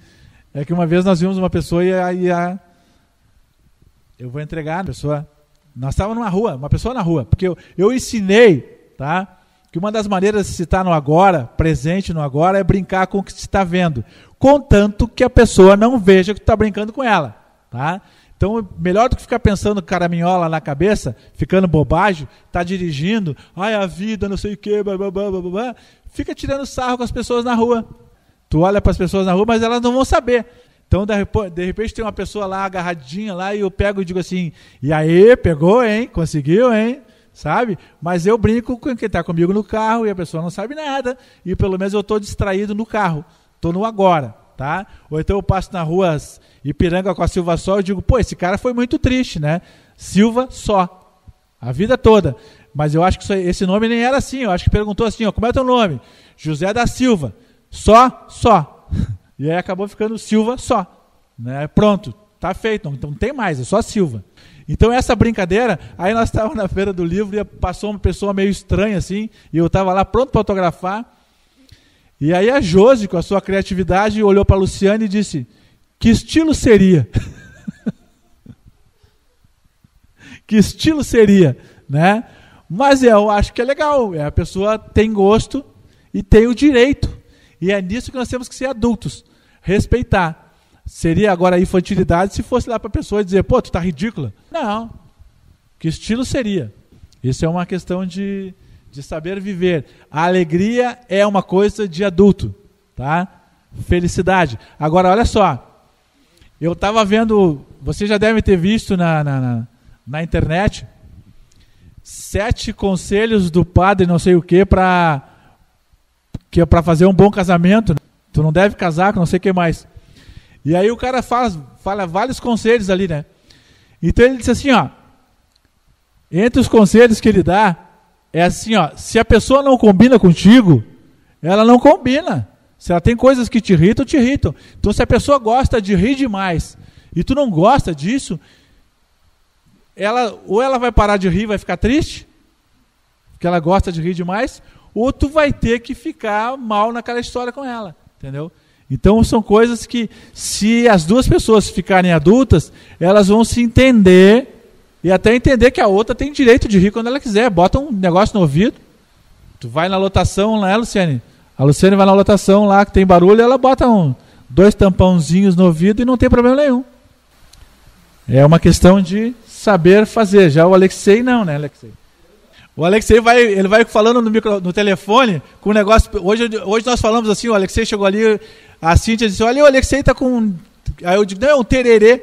É que uma vez nós vimos uma pessoa e eu vou entregar a pessoa. Nós estávamos numa rua, uma pessoa na rua, porque eu ensinei, tá? Que uma das maneiras de se estar no agora, presente no agora, é brincar com o que se está vendo, contanto que a pessoa não veja que tu está brincando com ela, tá? Então, melhor do que ficar pensando caraminhola na cabeça, ficando bobagem, tá dirigindo, ai, a vida, não sei o quê, blá, blá, blá, blá, blá, fica tirando sarro com as pessoas na rua. Tu olha para as pessoas na rua, mas elas não vão saber. Então, de repente, tem uma pessoa lá agarradinha lá e eu pego e digo assim, e aí, pegou, hein? Conseguiu, hein? Sabe? Mas eu brinco com quem está comigo no carro e a pessoa não sabe nada e pelo menos eu estou distraído no carro, estou no agora, tá? Ou então eu passo na rua Ipiranga com a Silva Só e digo, pô, esse cara foi muito triste, né? Silva Só, a vida toda. Mas eu acho que esse nome nem era assim, eu acho que perguntou assim, ó, como é teu nome? José da Silva, Só. E aí acabou ficando Silva Só, né? Pronto, tá feito, então não tem mais, é só Silva. Então essa brincadeira, aí nós estávamos na Feira do Livro e passou uma pessoa meio estranha assim, e eu estava lá pronto para autografar, e aí a Josi, com a sua criatividade, olhou para a Luciane e disse, que estilo seria? Que estilo seria, né? Mas eu acho que é legal, a pessoa tem gosto e tem o direito, e é nisso que nós temos que ser adultos, respeitar. Seria agora infantilidade se fosse lá para a pessoa dizer, pô, tu tá ridícula. Não. Que estilo seria? Isso é uma questão de saber viver. A alegria é uma coisa de adulto, tá? Felicidade. Agora, olha só. Eu estava vendo, você já deve ter visto na internet, 7 conselhos do padre não sei o quê para fazer um bom casamento. Tu não deve casar com não sei o que mais. E aí o cara fala vários conselhos ali, né? Então ele disse assim, ó, entre os conselhos que ele dá, é assim, ó, se a pessoa não combina contigo, ela não combina. Se ela tem coisas que te irritam, te irritam. Então se a pessoa gosta de rir demais e tu não gosta disso, ou ela vai parar de rir, vai ficar triste, porque ela gosta de rir demais, ou tu vai ter que ficar mal naquela história com ela, entendeu? Então são coisas que, se as duas pessoas ficarem adultas, elas vão se entender e até entender que a outra tem direito de rir quando ela quiser. Bota um negócio no ouvido, tu vai na lotação lá, Luciane? A Luciane vai na lotação lá, que tem barulho, ela bota 2 tampãozinhos no ouvido e não tem problema nenhum. É uma questão de saber fazer. Já o Alexei não, né, Alexei? O Alexei vai falando no telefone com o negócio. Hoje nós falamos assim, o Alexei chegou ali, a Cíntia disse, olha, o Alexei está com... Aí eu digo, não, é um tererê.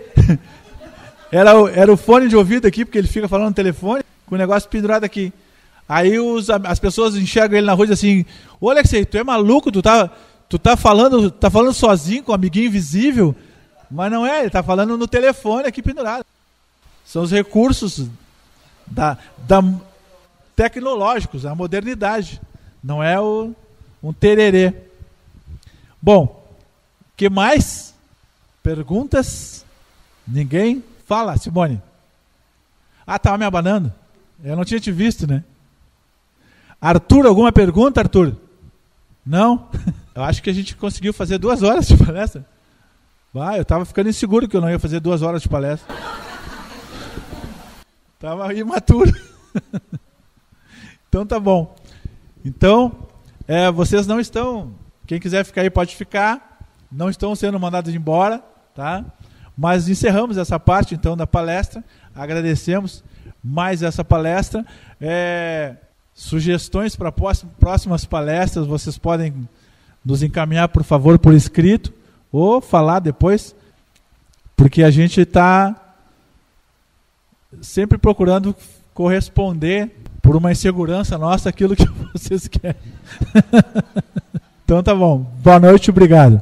era o fone de ouvido aqui, porque ele fica falando no telefone, com o negócio pendurado aqui. Aí as pessoas enxergam ele na rua e dizem assim, ô Alexei, tu é maluco, tu tá falando sozinho com um amiguinho invisível? Mas não é, ele está falando no telefone aqui pendurado. São os recursos tecnológicos, a modernidade, não é um tererê. Bom, que mais? Perguntas? Ninguém? Fala, Simone. Ah, estava me abanando. Eu não tinha te visto, né? Arthur, alguma pergunta, Arthur? Não? Eu acho que a gente conseguiu fazer 2 horas de palestra. Eu estava ficando inseguro que eu não ia fazer 2 horas de palestra. Estava imaturo. Então tá bom. Então, vocês não estão... Quem quiser ficar aí pode ficar. Não estão sendo mandados embora, tá? Mas encerramos essa parte, então, da palestra. Agradecemos mais essa palestra. Sugestões para próximas palestras, vocês podem nos encaminhar, por favor, por escrito, ou falar depois, porque a gente está sempre procurando corresponder por uma insegurança nossa aquilo que vocês querem. Então tá bom. Boa noite, obrigado.